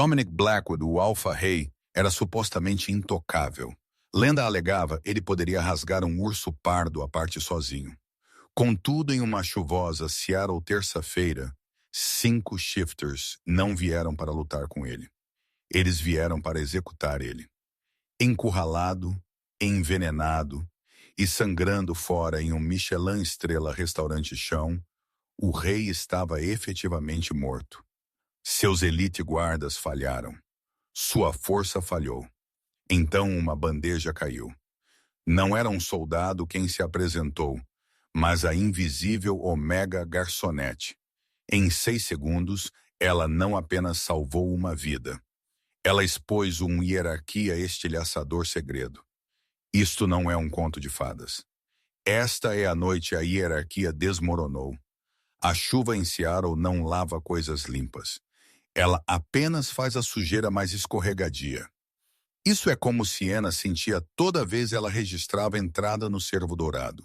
Dominic Blackwood, o alfa-rei, era supostamente intocável. Lenda alegava ele poderia rasgar um urso pardo à parte sozinho. Contudo, em uma chuvosa Seattle terça-feira, 5 shifters não vieram para lutar com ele. Eles vieram para executar ele. Encurralado, envenenado e sangrando fora em um Michelin Estrela restaurante chão, o rei estava efetivamente morto. Seus elite guardas falharam. Sua força falhou. Então uma bandeja caiu. Não era um soldado quem se apresentou, mas a invisível Omega Garçonete. Em 6 segundos, ela não apenas salvou uma vida. Ela expôs um hierarquia estilhaçador segredo. Isto não é um conto de fadas. Esta é a noite a hierarquia desmoronou. A chuva em Seattle não lava coisas limpas. Ela apenas faz a sujeira mais escorregadia. Isso é como Siena sentia toda vez ela registrava a entrada no Cervo Dourado.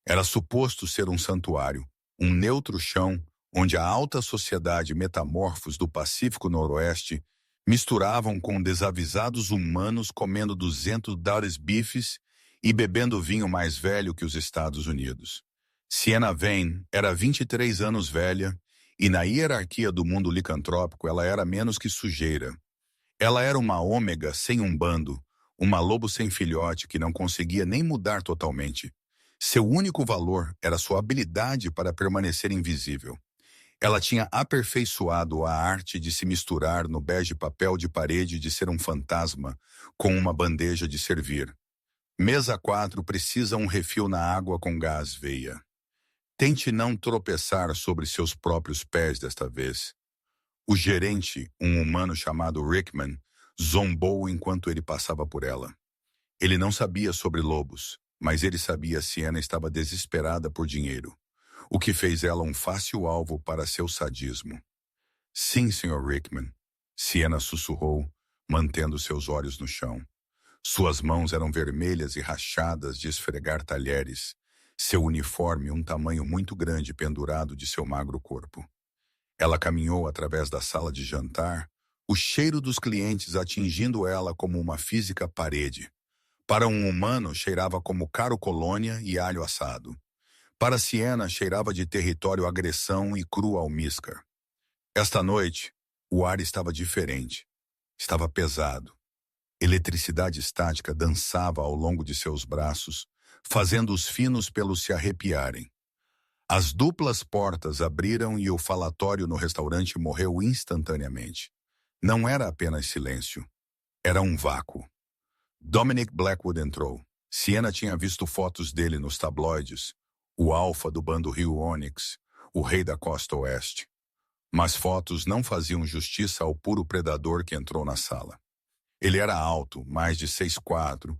Era suposto ser um santuário, um neutro chão, onde a alta sociedade metamorfos do Pacífico Noroeste misturavam com desavisados humanos comendo 200 bifes e bebendo vinho mais velho que os Estados Unidos. Siena Vane era 23 anos velha e na hierarquia do mundo licantrópico ela era menos que sujeira. Ela era uma ômega sem um bando, uma lobo sem filhote que não conseguia nem mudar totalmente. Seu único valor era sua habilidade para permanecer invisível. Ela tinha aperfeiçoado a arte de se misturar no bege papel de parede de ser um fantasma com uma bandeja de servir. Mesa 4 precisa um refil na água com gás veia. Tente não tropeçar sobre seus próprios pés desta vez. O gerente, um humano chamado Rickman, zombou enquanto ele passava por ela. Ele não sabia sobre lobos, mas ele sabia que Siena estava desesperada por dinheiro, o que fez ela um fácil alvo para seu sadismo. Sim, Sr. Rickman, Siena sussurrou, mantendo seus olhos no chão. Suas mãos eram vermelhas e rachadas de esfregar talheres, seu uniforme um tamanho muito grande pendurado de seu magro corpo. Ela caminhou através da sala de jantar, o cheiro dos clientes atingindo ela como uma física parede. Para um humano, cheirava como caro colônia e alho assado. Para Siena, cheirava de território agressão e cru almíscar. Esta noite, o ar estava diferente. Estava pesado. Eletricidade estática dançava ao longo de seus braços, fazendo os finos pelos se arrepiarem. As duplas portas abriram e o falatório no restaurante morreu instantaneamente. Não era apenas silêncio. Era um vácuo. Dominic Blackwood entrou. Siena tinha visto fotos dele nos tabloides, o alfa do bando Rio Onyx, o rei da costa oeste. Mas fotos não faziam justiça ao puro predador que entrou na sala. Ele era alto, mais de 6'4",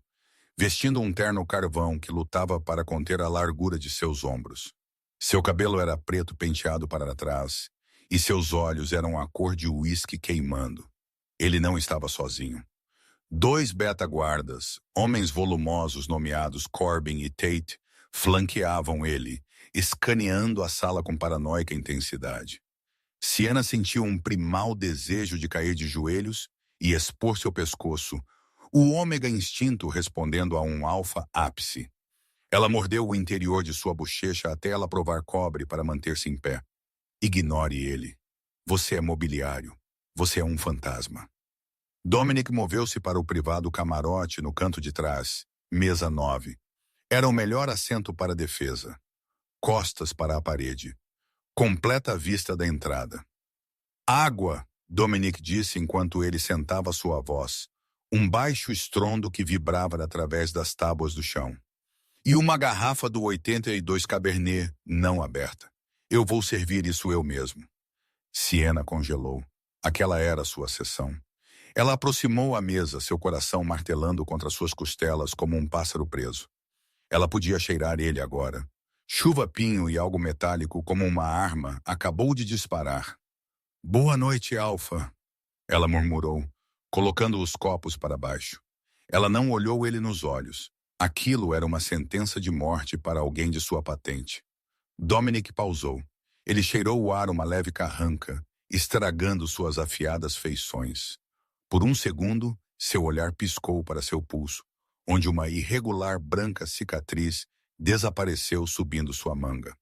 vestindo um terno carvão que lutava para conter a largura de seus ombros. Seu cabelo era preto penteado para trás, e seus olhos eram a cor de uísque queimando. Ele não estava sozinho. 2 beta-guardas, homens volumosos nomeados Corbin e Tate, flanqueavam ele, escaneando a sala com paranoica intensidade. Siena sentiu um primal desejo de cair de joelhos e expor seu pescoço, o ômega instinto respondendo a um alfa ápice. Ela mordeu o interior de sua bochecha até ela provar cobre para manter-se em pé. Ignore ele. Você é mobiliário. Você é um fantasma. Dominic moveu-se para o privado camarote no canto de trás, mesa 9. Era o melhor assento para a defesa. Costas para a parede. Completa vista da entrada. Água, Dominic disse enquanto ele sentava sua voz, um baixo estrondo que vibrava através das tábuas do chão. E uma garrafa do 82 Cabernet não aberta. Eu vou servir isso eu mesmo. Siena congelou. Aquela era sua sessão. Ela aproximou a mesa, seu coração martelando contra suas costelas como um pássaro preso. Ela podia cheirar ele agora. Chuva-pinho e algo metálico como uma arma acabou de disparar. Boa noite, Alfa, ela murmurou, colocando os copos para baixo. Ela não olhou ele nos olhos. Aquilo era uma sentença de morte para alguém de sua patente. Dominic pausou. Ele cheirou o ar uma leve carranca, estragando suas afiadas feições. Por um segundo, seu olhar piscou para seu pulso, onde uma irregular branca cicatriz desapareceu subindo sua manga.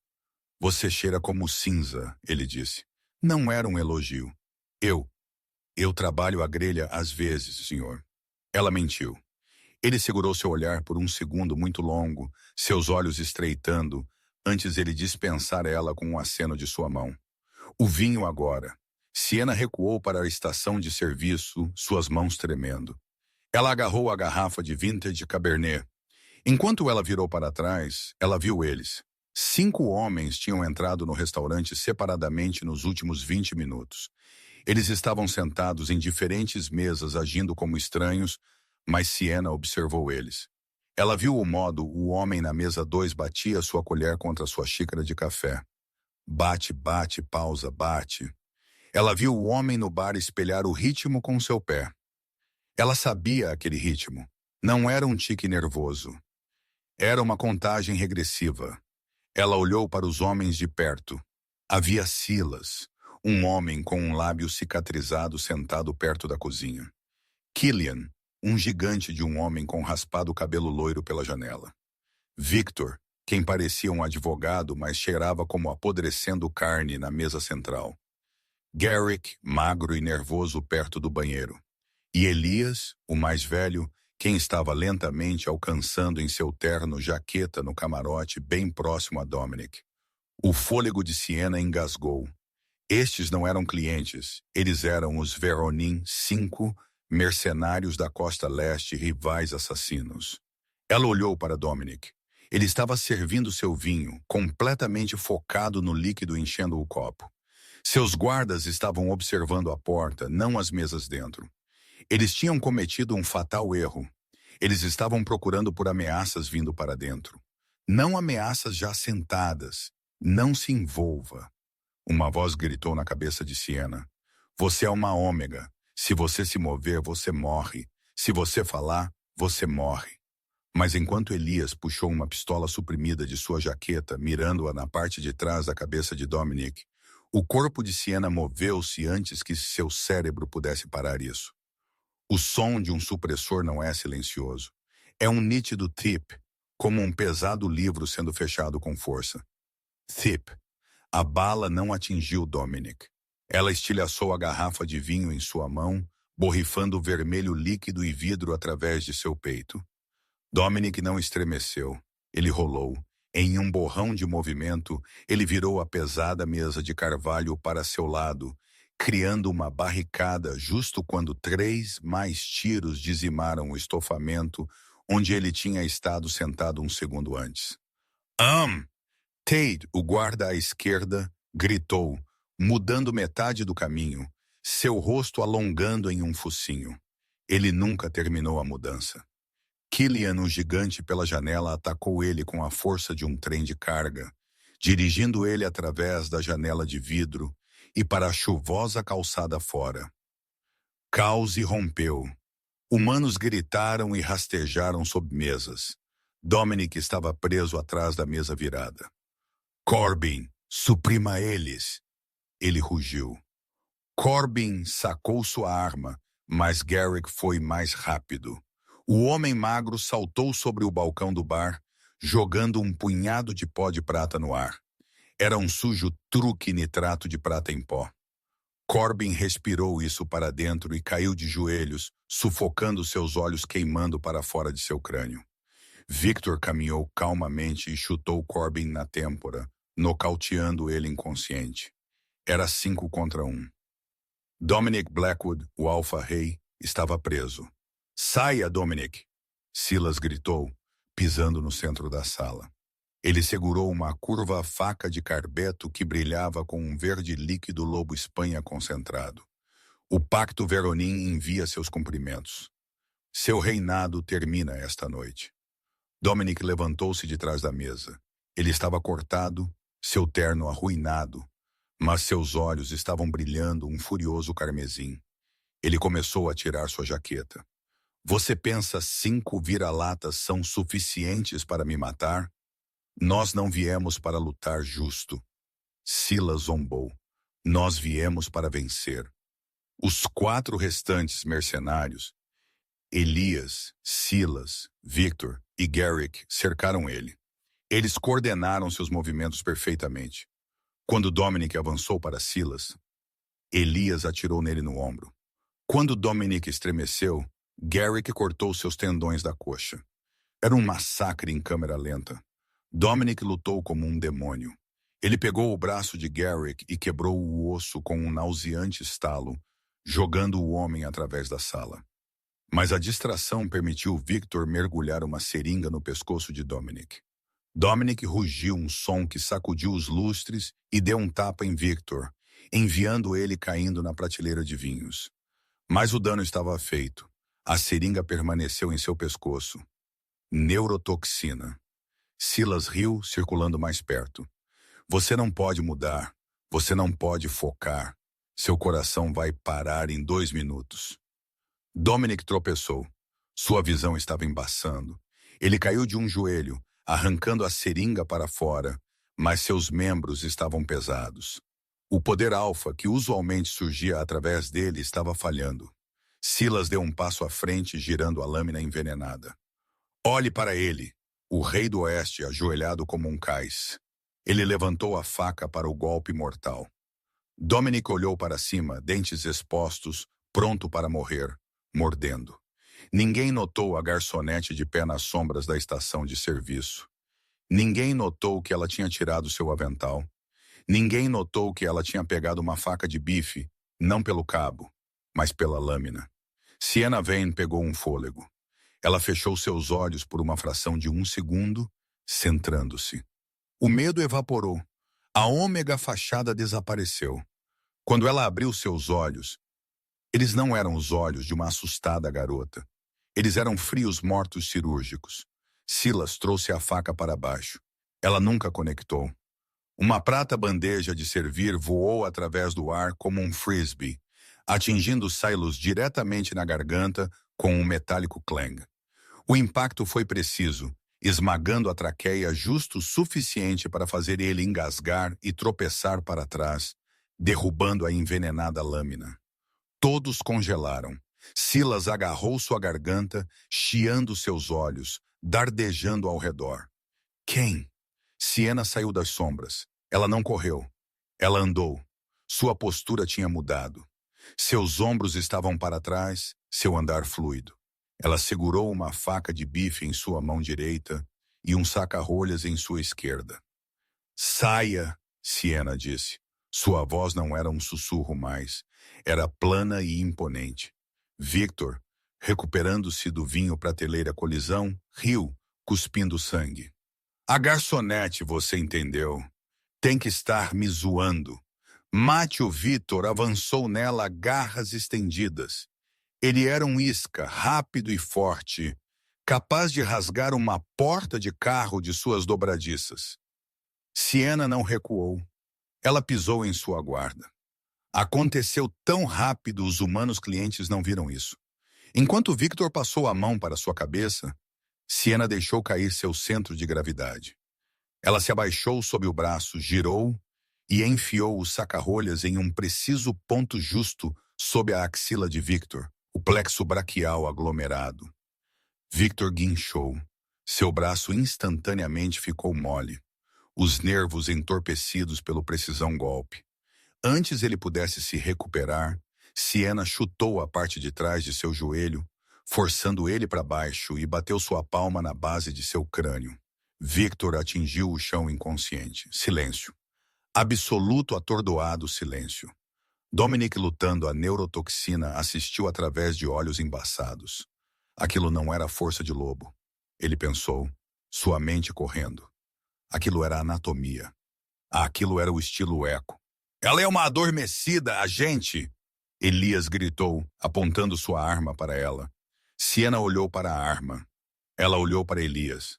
Você cheira como cinza, ele disse. Não era um elogio. Eu trabalho a grelha às vezes, senhor. Ela mentiu. Ele segurou seu olhar por um segundo muito longo, seus olhos estreitando, antes ele dispensar ela com um aceno de sua mão. O vinho agora. Siena recuou para a estação de serviço, suas mãos tremendo. Ela agarrou a garrafa de vintage Cabernet. Enquanto ela virou para trás, ela viu eles. 5 homens tinham entrado no restaurante separadamente nos últimos 20 minutos. Eles estavam sentados em diferentes mesas agindo como estranhos, mas Siena observou eles. Ela viu o modo o homem na mesa 2 batia sua colher contra sua xícara de café. Bate, bate, pausa, bate. Ela viu o homem no bar espelhar o ritmo com seu pé. Ela sabia aquele ritmo. Não era um tique nervoso. Era uma contagem regressiva. Ela olhou para os homens de perto. Havia Silas, um homem com um lábio cicatrizado sentado perto da cozinha. Killian, um gigante de um homem com raspado cabelo loiro pela janela. Victor, quem parecia um advogado, mas cheirava como apodrecendo carne na mesa central. Garrick, magro e nervoso perto do banheiro. E Elias, o mais velho, quem estava lentamente alcançando em seu terno jaqueta no camarote bem próximo a Dominic. O fôlego de Siena engasgou. Estes não eram clientes, eles eram os Veronin 5, mercenários da costa leste, rivais assassinos. Ela olhou para Dominic. Ele estava servindo seu vinho, completamente focado no líquido enchendo o copo. Seus guardas estavam observando a porta, não as mesas dentro. Eles tinham cometido um fatal erro. Eles estavam procurando por ameaças vindo para dentro. Não ameaças já sentadas. Não se envolva. Uma voz gritou na cabeça de Siena. Você é uma ômega. Se você se mover, você morre. Se você falar, você morre. Mas enquanto Elias puxou uma pistola suprimida de sua jaqueta, mirando-a na parte de trás da cabeça de Dominic, o corpo de Siena moveu-se antes que seu cérebro pudesse parar isso. O som de um supressor não é silencioso. É um nítido thip, como um pesado livro sendo fechado com força. Thip. A bala não atingiu Dominic. Ela estilhaçou a garrafa de vinho em sua mão, borrifando vermelho líquido e vidro através de seu peito. Dominic não estremeceu. Ele rolou. Em um borrão de movimento, ele virou a pesada mesa de carvalho para seu lado, criando uma barricada justo quando 3 mais tiros dizimaram o estofamento onde ele tinha estado sentado um segundo antes. Tate, o guarda à esquerda, gritou, mudando metade do caminho, seu rosto alongando em um focinho. Ele nunca terminou a mudança. Killian, o gigante pela janela, atacou ele com a força de um trem de carga, dirigindo ele através da janela de vidro e para a chuvosa calçada fora. Caos irrompeu. Humanos gritaram e rastejaram sob mesas. Dominic estava preso atrás da mesa virada. Corbin, suprima eles! Ele rugiu. Corbin sacou sua arma, mas Garrick foi mais rápido. O homem magro saltou sobre o balcão do bar, jogando um punhado de pó de prata no ar. Era um sujo truque nitrato de prata em pó. Corbin respirou isso para dentro e caiu de joelhos, sufocando seus olhos queimando para fora de seu crânio. Victor caminhou calmamente e chutou Corbin na têmpora, nocauteando ele inconsciente. Era 5 contra 1. Dominic Blackwood, o alfa-rei, estava preso. Saia, Dominic! Silas gritou, pisando no centro da sala. Ele segurou uma curva faca de carbeto que brilhava com um verde líquido lobo-espanha concentrado. O Pacto Veronin envia seus cumprimentos. Seu reinado termina esta noite. Dominic levantou-se de trás da mesa. Ele estava cortado, seu terno arruinado, mas seus olhos estavam brilhando um furioso carmesim. Ele começou a tirar sua jaqueta. Você pensa 5 vira-latas são suficientes para me matar? Nós não viemos para lutar justo. Silas zombou. Nós viemos para vencer. Os 4 restantes mercenários, Elias, Silas, Victor e Garrick, cercaram ele. Eles coordenaram seus movimentos perfeitamente. Quando Dominic avançou para Silas, Elias atirou nele no ombro. Quando Dominic estremeceu, Garrick cortou seus tendões da coxa. Era um massacre em câmera lenta. Dominic lutou como um demônio. Ele pegou o braço de Garrick e quebrou o osso com um nauseante estalo, jogando o homem através da sala. Mas a distração permitiu Victor mergulhar uma seringa no pescoço de Dominic. Dominic rugiu um som que sacudiu os lustres e deu um tapa em Victor, enviando ele caindo na prateleira de vinhos. Mas o dano estava feito. A seringa permaneceu em seu pescoço. Neurotoxina. Silas riu, circulando mais perto. Você não pode mudar. Você não pode focar. Seu coração vai parar em 2 minutos. Dominic tropeçou. Sua visão estava embaçando. Ele caiu de um joelho, arrancando a seringa para fora, mas seus membros estavam pesados. O poder alfa, que usualmente surgia através dele, estava falhando. Silas deu um passo à frente, girando a lâmina envenenada. Olhe para ele, o rei do oeste, ajoelhado como um cais. Ele levantou a faca para o golpe mortal. Dominic olhou para cima, dentes expostos, pronto para morrer, mordendo. Ninguém notou a garçonete de pé nas sombras da estação de serviço. Ninguém notou que ela tinha tirado seu avental. Ninguém notou que ela tinha pegado uma faca de bife, não pelo cabo, mas pela lâmina. Sienna Vane pegou um fôlego. Ela fechou seus olhos por uma fração de 1 segundo, centrando-se. O medo evaporou. A ômega fachada desapareceu. Quando ela abriu seus olhos, eles não eram os olhos de uma assustada garota. Eles eram frios mortos cirúrgicos. Silas trouxe a faca para baixo. Ela nunca conectou. Uma prata bandeja de servir voou através do ar como um frisbee, atingindo Silas diretamente na garganta com um metálico clang. O impacto foi preciso, esmagando a traqueia justo o suficiente para fazer ele engasgar e tropeçar para trás, derrubando a envenenada lâmina. Todos congelaram. Silas agarrou sua garganta, chiando seus olhos, dardejando ao redor. Quem? Sienna saiu das sombras. Ela não correu. Ela andou. Sua postura tinha mudado. Seus ombros estavam para trás, seu andar fluido. Ela segurou uma faca de bife em sua mão direita e um saca-rolhas em sua esquerda. Saia, Sienna disse. Sua voz não era um sussurro mais. Era plana e imponente. Victor, recuperando-se do vinho prateleira colisão, riu, cuspindo sangue. A garçonete, você entendeu? Tem que estar me zoando. Mate o Victor avançou nela, garras estendidas. Ele era um isca, rápido e forte, capaz de rasgar uma porta de carro de suas dobradiças. Sienna não recuou. Ela pisou em sua guarda. Aconteceu tão rápido, os humanos clientes não viram isso. Enquanto Victor passou a mão para sua cabeça, Sienna deixou cair seu centro de gravidade. Ela se abaixou sob o braço, girou e enfiou o saca-rolhas em um preciso ponto justo sob a axila de Victor, o plexo braquial aglomerado. Victor guinchou. Seu braço instantaneamente ficou mole, os nervos entorpecidos pelo precisão golpe. Antes ele pudesse se recuperar, Sienna chutou a parte de trás de seu joelho, forçando ele para baixo e bateu sua palma na base de seu crânio. Victor atingiu o chão inconsciente. Silêncio. Absoluto atordoado silêncio. Dominic, lutando a neurotoxina, assistiu através de olhos embaçados. Aquilo não era força de lobo. Ele pensou, sua mente correndo. Aquilo era anatomia. Aquilo era o estilo eco. Ela é uma adormecida, agente! Elias gritou, apontando sua arma para ela. Sienna olhou para a arma. Ela olhou para Elias.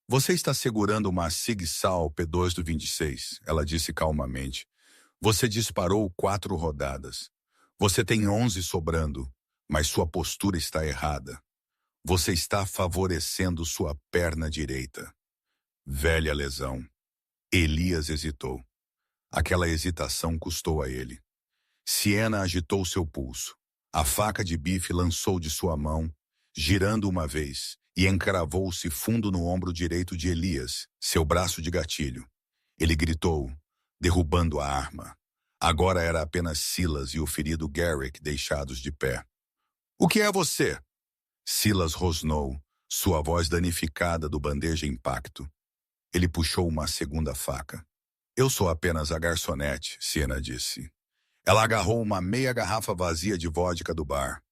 Você está segurando uma Sig Sauer P2 do 26, ela disse calmamente. Você disparou 4 rodadas. Você tem 11 sobrando, mas sua postura está errada. Você está favorecendo sua perna direita. Velha lesão. Elias hesitou. Aquela hesitação custou a ele. Siena agitou seu pulso. A faca de bife lançou de sua mão, girando uma vez, e encravou-se fundo no ombro direito de Elias, seu braço de gatilho. Ele gritou, derrubando a arma. Agora era apenas Silas e o ferido Garrick deixados de pé. "O que é você?" Silas rosnou, sua voz danificada do bandeja impacto. Ele puxou uma segunda faca. "Eu sou apenas a garçonete", Siena disse. Ela agarrou uma meia garrafa vazia de vodka do bar.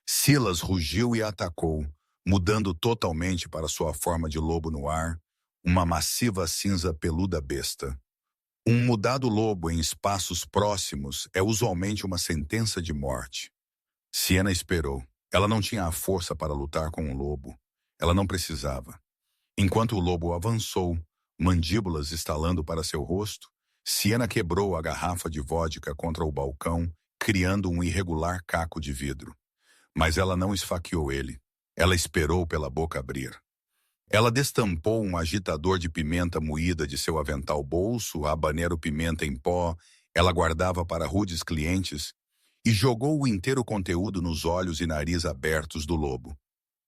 Silas rugiu e atacou, mudando totalmente para sua forma de lobo no ar, uma massiva cinza peluda besta. Um mudado lobo em espaços próximos é usualmente uma sentença de morte. Siena esperou. Ela não tinha a força para lutar com o lobo. Ela não precisava. Enquanto o lobo avançou, mandíbulas estalando para seu rosto, Siena quebrou a garrafa de vodka contra o balcão, criando um irregular caco de vidro. Mas ela não esfaqueou ele. Ela esperou pela boca abrir. Ela destampou um agitador de pimenta moída de seu avental bolso, habanero pimenta em pó, ela guardava para rudes clientes, e jogou o inteiro conteúdo nos olhos e nariz abertos do lobo.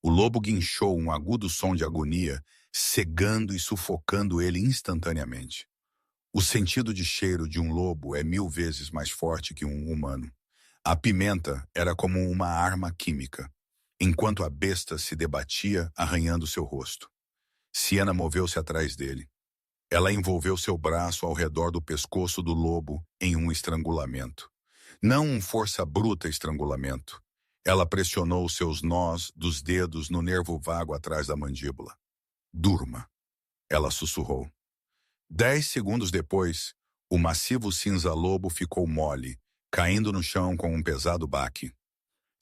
O lobo guinchou um agudo som de agonia, cegando e sufocando ele instantaneamente. O sentido de cheiro de um lobo é 1000 vezes mais forte que um humano. A pimenta era como uma arma química, enquanto a besta se debatia, arranhando seu rosto. Siena moveu-se atrás dele. Ela envolveu seu braço ao redor do pescoço do lobo em um estrangulamento. Não um força bruta estrangulamento. Ela pressionou seus nós dos dedos no nervo vago atrás da mandíbula. "Durma", ela sussurrou. 10 segundos depois, o massivo cinza-lobo ficou mole, caindo no chão com um pesado baque.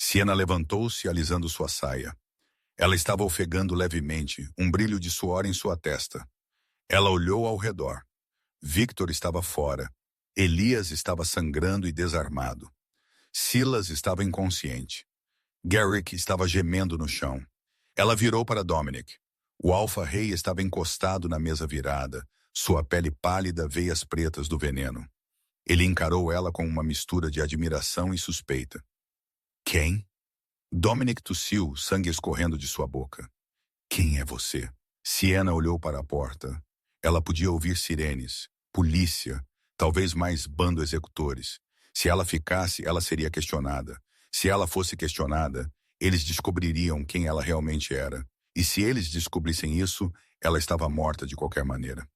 Siena levantou-se, alisando sua saia. Ela estava ofegando levemente, um brilho de suor em sua testa. Ela olhou ao redor. Victor estava fora. Elias estava sangrando e desarmado. Silas estava inconsciente. Garrick estava gemendo no chão. Ela virou para Dominic. O alfa-rei estava encostado na mesa virada, sua pele pálida, veias pretas do veneno. Ele encarou ela com uma mistura de admiração e suspeita. "Quem?" Dominic tossiu, sangue escorrendo de sua boca. "Quem é você?" Siena olhou para a porta. Ela podia ouvir sirenes, polícia, talvez mais bando executores. Se ela ficasse, ela seria questionada. Se ela fosse questionada, eles descobririam quem ela realmente era. E se eles descobrissem isso, ela estava morta de qualquer maneira.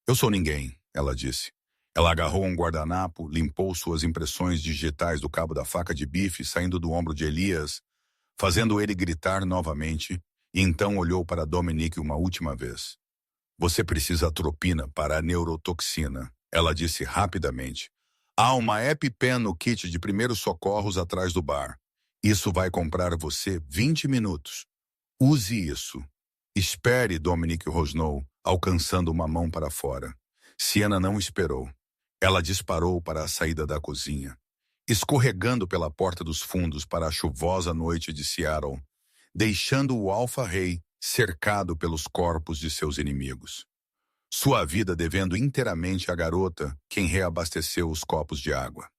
"Eu sou ninguém", ela disse. Ela agarrou um guardanapo, limpou suas impressões digitais do cabo da faca de bife saindo do ombro de Elias, fazendo ele gritar novamente, e então olhou para Dominic uma última vez. "Você precisa atropina para a neurotoxina", ela disse rapidamente. "Há uma EpiPen no kit de primeiros socorros atrás do bar. Isso vai comprar você 20 minutos. Use isso." "Espere", Dominic rosnou, alcançando uma mão para fora. Siena não esperou. Ela disparou para a saída da cozinha, escorregando pela porta dos fundos para a chuvosa noite de Seattle, deixando o alfa-rei cercado pelos corpos de seus inimigos. Sua vida devendo inteiramente à garota, quem reabasteceu os copos de água.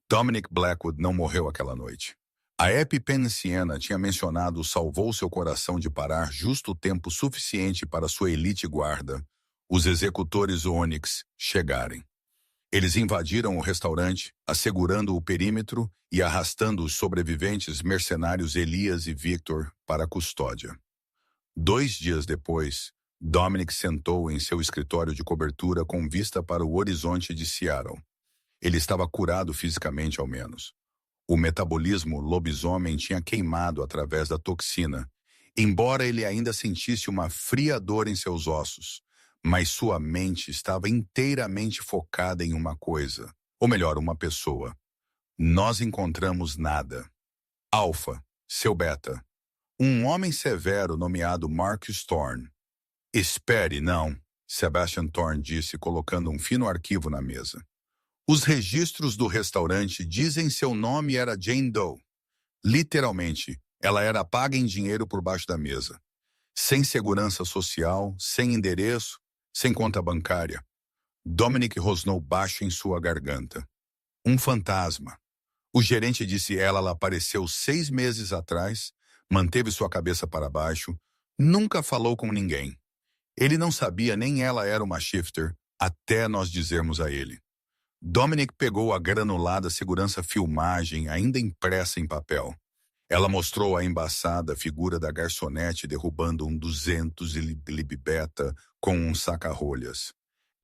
Dominic Blackwood não morreu aquela noite. A EpiPen Siena tinha mencionado salvou seu coração de parar justo o tempo suficiente para sua elite guarda, os executores Onyx, chegarem. Eles invadiram o restaurante, assegurando o perímetro e arrastando os sobreviventes mercenários Elias e Victor para a custódia. 2 dias depois, Dominic sentou em seu escritório de cobertura com vista para o horizonte de Seattle. Ele estava curado fisicamente, ao menos. O metabolismo lobisomem tinha queimado através da toxina, embora ele ainda sentisse uma fria dor em seus ossos, mas sua mente estava inteiramente focada em uma coisa, ou melhor, uma pessoa. Nós encontramos nada. Alpha, seu beta. Um homem severo nomeado Marcus Thorne. Espere, não, Sebastian Thorne disse, colocando um fino arquivo na mesa. Os registros do restaurante dizem seu nome era Jane Doe. Literalmente, ela era paga em dinheiro por baixo da mesa. Sem segurança social, sem endereço, sem conta bancária. Dominic rosnou baixo em sua garganta. Um fantasma. O gerente disse ela apareceu 6 meses atrás, manteve sua cabeça para baixo, nunca falou com ninguém. Ele não sabia nem ela era uma shifter, até nós dizermos a ele. Dominic pegou a granulada segurança filmagem ainda impressa em papel. Ela mostrou a embaçada figura da garçonete derrubando um 200 libibeta com um saca-rolhas.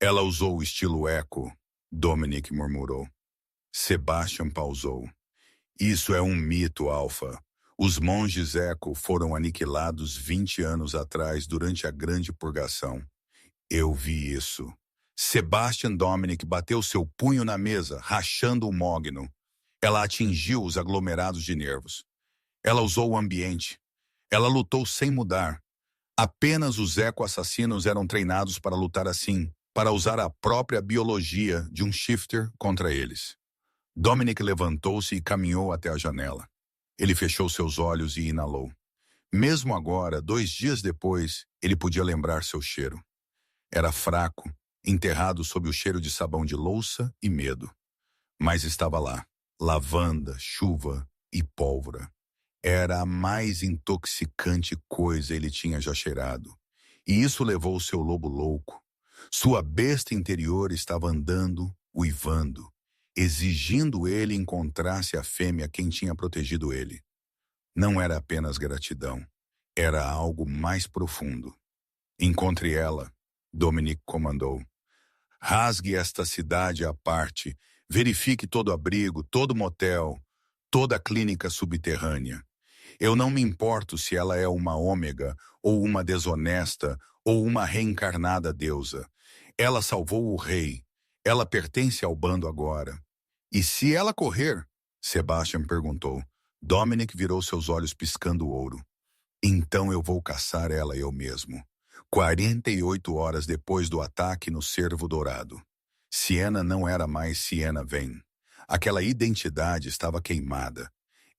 Ela usou o estilo eco, Dominic murmurou. Sebastian pausou. Isso é um mito, Alpha. Os monges eco foram aniquilados 20 anos atrás durante a Grande Purgação. Eu vi isso. Sebastian Dominic bateu seu punho na mesa, rachando o mogno. Ela atingiu os aglomerados de nervos. Ela usou o ambiente. Ela lutou sem mudar. Apenas os eco-assassinos eram treinados para lutar assim, para usar a própria biologia de um shifter contra eles. Dominic levantou-se e caminhou até a janela. Ele fechou seus olhos e inalou. Mesmo agora, 2 dias depois, ele podia lembrar seu cheiro. Era fraco, enterrado sob o cheiro de sabão de louça e medo. Mas estava lá, lavanda, chuva e pólvora. Era a mais intoxicante coisa ele tinha já cheirado. E isso levou seu lobo louco. Sua besta interior estava andando, uivando, exigindo ele encontrasse a fêmea quem tinha protegido ele. Não era apenas gratidão, era algo mais profundo. Encontre ela, Dominic comandou. Rasgue esta cidade à parte, verifique todo abrigo, todo motel, toda clínica subterrânea. Eu não me importo se ela é uma ômega, ou uma desonesta, ou uma reencarnada deusa. Ela salvou o rei. Ela pertence ao bando agora. E se ela correr? Sebastian perguntou. Dominic virou seus olhos piscando ouro. Então eu vou caçar ela eu mesmo. 48 horas depois do ataque no Cervo Dourado. Siena não era mais Siena Vane. Aquela identidade estava queimada.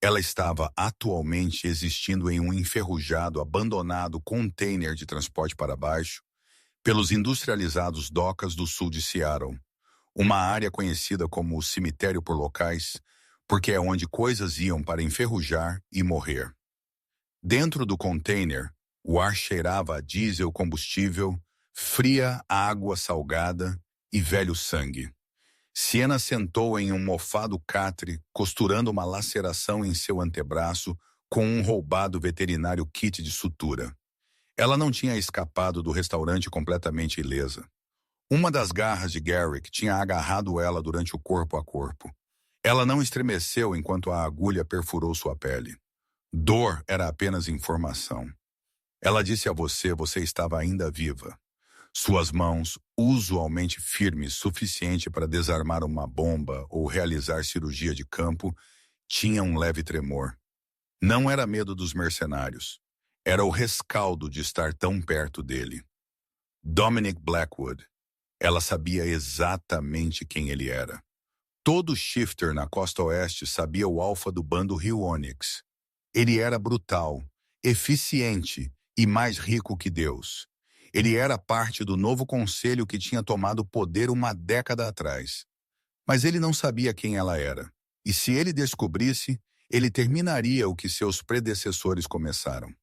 Ela estava atualmente existindo em um enferrujado, abandonado container de transporte para baixo, pelos industrializados docas do sul de Seattle, uma área conhecida como o cemitério por locais, porque é onde coisas iam para enferrujar e morrer. Dentro do container, o ar cheirava a diesel combustível, fria água salgada e velho sangue. Siena sentou em um mofado catre, costurando uma laceração em seu antebraço com um roubado veterinário kit de sutura. Ela não tinha escapado do restaurante completamente ilesa. Uma das garras de Garrick tinha agarrado ela durante o corpo a corpo. Ela não estremeceu enquanto a agulha perfurou sua pele. Dor era apenas informação. Ela disse a você estava ainda viva. Suas mãos, usualmente firmes suficiente para desarmar uma bomba ou realizar cirurgia de campo, tinham um leve tremor. Não era medo dos mercenários. Era o rescaldo de estar tão perto dele. Dominic Blackwood. Ela sabia exatamente quem ele era. Todo shifter na costa oeste sabia o alfa do bando Rio Onyx. Ele era brutal, eficiente e mais rico que Deus. Ele era parte do novo conselho que tinha tomado poder uma década atrás. Mas ele não sabia quem ela era. E se ele descobrisse, ele terminaria o que seus predecessores começaram.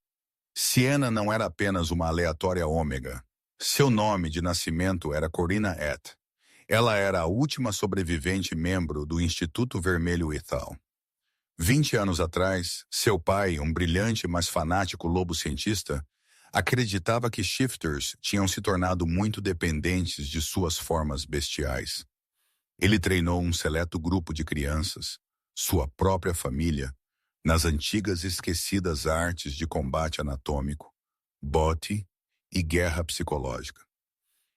Siena não era apenas uma aleatória ômega. Seu nome de nascimento era Corina Et. Ela era a última sobrevivente membro do Instituto Vermelho Ethal. 20 anos atrás, seu pai, um brilhante mas fanático lobo-cientista, acreditava que shifters tinham se tornado muito dependentes de suas formas bestiais. Ele treinou um seleto grupo de crianças, sua própria família, nas antigas esquecidas artes de combate anatômico, bote e guerra psicológica.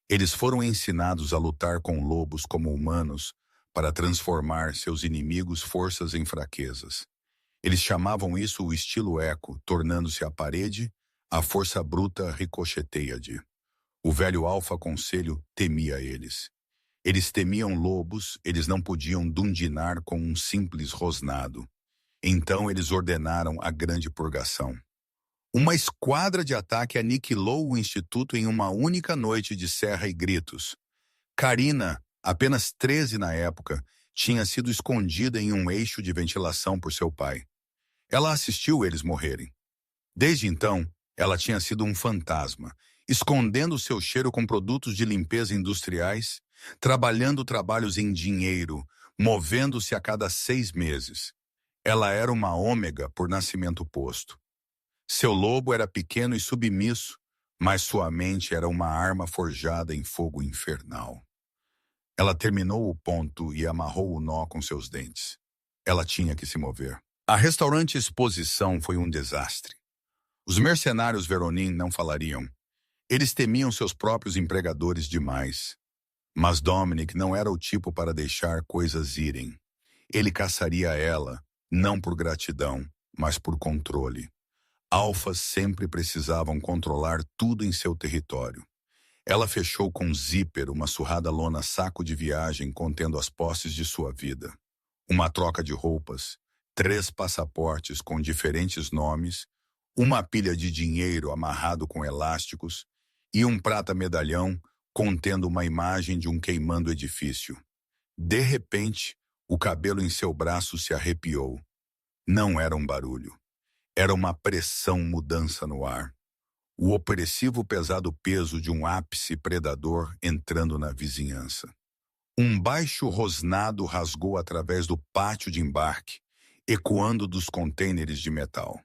Eles foram ensinados a lutar com lobos como humanos para transformar seus inimigos forças em fraquezas. Eles chamavam isso o estilo eco, tornando-se a parede, a força bruta ricocheteia-de. O velho alfa conselho temia eles. Eles temiam lobos, eles não podiam dundinar com um simples rosnado. Então eles ordenaram a grande purgação. Uma esquadra de ataque aniquilou o instituto em uma única noite de serra e gritos. Karina, apenas 13 na época, tinha sido escondida em um eixo de ventilação por seu pai. Ela assistiu eles morrerem. Desde então, ela tinha sido um fantasma, escondendo seu cheiro com produtos de limpeza industriais, trabalhando trabalhos em dinheiro, movendo-se a cada 6 meses. Ela era uma ômega por nascimento posto. Seu lobo era pequeno e submisso, mas sua mente era uma arma forjada em fogo infernal. Ela terminou o ponto e amarrou o nó com seus dentes. Ela tinha que se mover. A restaurante Exposição foi um desastre. Os mercenários Veronin não falariam. Eles temiam seus próprios empregadores demais. Mas Dominic não era o tipo para deixar coisas irem. Ele caçaria ela, não por gratidão, mas por controle. Alfas sempre precisavam controlar tudo em seu território. Ela fechou com zíper uma surrada lona saco de viagem contendo as posses de sua vida. Uma troca de roupas, 3 passaportes com diferentes nomes, uma pilha de dinheiro amarrado com elásticos e um prata-medalhão contendo uma imagem de um queimando edifício. De repente, o cabelo em seu braço se arrepiou. Não era um barulho. Era uma pressão mudança no ar. O opressivo pesado peso de um ápice predador entrando na vizinhança. Um baixo rosnado rasgou através do pátio de embarque, ecoando dos contêineres de metal.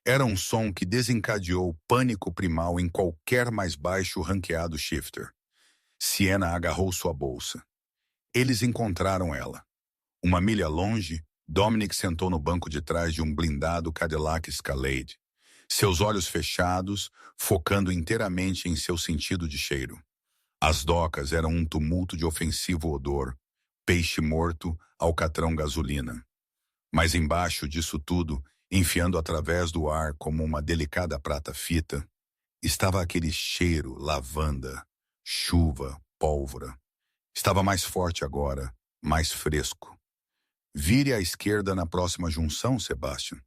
Era um som que desencadeou pânico primal em qualquer mais baixo ranqueado shifter. Sienna agarrou sua bolsa. Eles encontraram ela. Uma milha longe, Dominic sentou no banco de trás de um blindado Cadillac Escalade, seus olhos fechados, focando inteiramente em seu sentido de cheiro. As docas eram um tumulto de ofensivo odor, peixe morto, alcatrão gasolina. Mas embaixo disso tudo, enfiando através do ar como uma delicada prata fita, estava aquele cheiro, lavanda, chuva, pólvora. Estava mais forte agora, mais fresco. Vire à esquerda na próxima junção, Sebastian.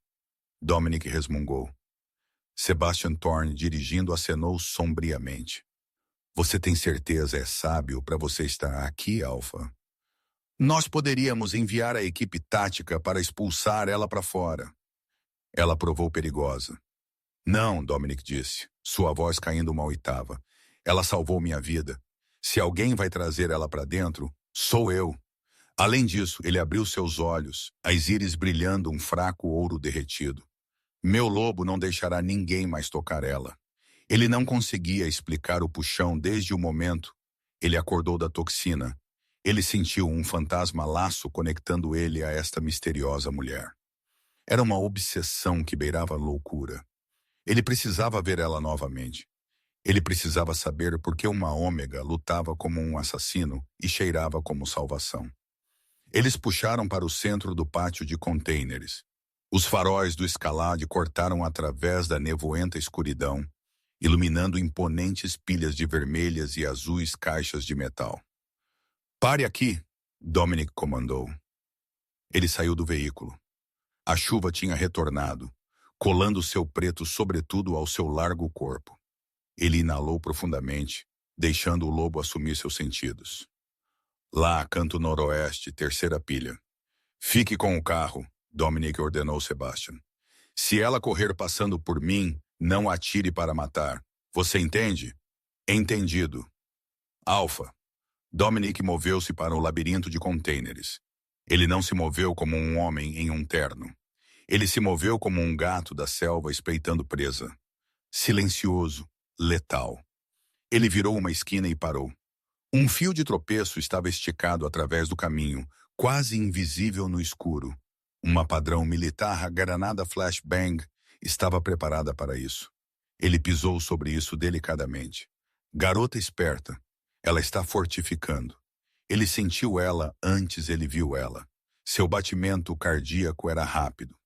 Dominic resmungou. Sebastian Thorne, dirigindo, acenou sombriamente. Você tem certeza é sábio para você estar aqui, Alpha? Nós poderíamos enviar a equipe tática para expulsar ela para fora. Ela provou perigosa. Não, Dominic disse, sua voz caindo uma oitava. Ela salvou minha vida. Se alguém vai trazer ela para dentro, sou eu. Além disso, ele abriu seus olhos, as íris brilhando um fraco ouro derretido. Meu lobo não deixará ninguém mais tocar ela. Ele não conseguia explicar o puxão desde o momento. Ele acordou da toxina. Ele sentiu um fantasma laço conectando ele a esta misteriosa mulher. Era uma obsessão que beirava a loucura. Ele precisava ver ela novamente. Ele precisava saber por que uma ômega lutava como um assassino e cheirava como salvação. Eles puxaram para o centro do pátio de contêineres. Os faróis do Escalade cortaram através da nevoenta escuridão, iluminando imponentes pilhas de vermelhas e azuis caixas de metal. Pare aqui, Dominic comandou. Ele saiu do veículo. A chuva tinha retornado, colando seu preto sobretudo ao seu largo corpo. Ele inalou profundamente, deixando o lobo assumir seus sentidos. Lá, canto noroeste, terceira pilha. Fique com o carro, Dominic ordenou Sebastian. Se ela correr passando por mim, não atire para matar. Você entende? Entendido. Alpha. Dominic moveu-se para o labirinto de contêineres. Ele não se moveu como um homem em um terno. Ele se moveu como um gato da selva espreitando presa. Silencioso, letal. Ele virou uma esquina e parou. Um fio de tropeço estava esticado através do caminho, quase invisível no escuro. Uma padrão militar granada flashbang estava preparada para isso. Ele pisou sobre isso delicadamente. Garota esperta. Ela está fortificando. Ele sentiu ela antes ele viu ela. Seu batimento cardíaco era rápido.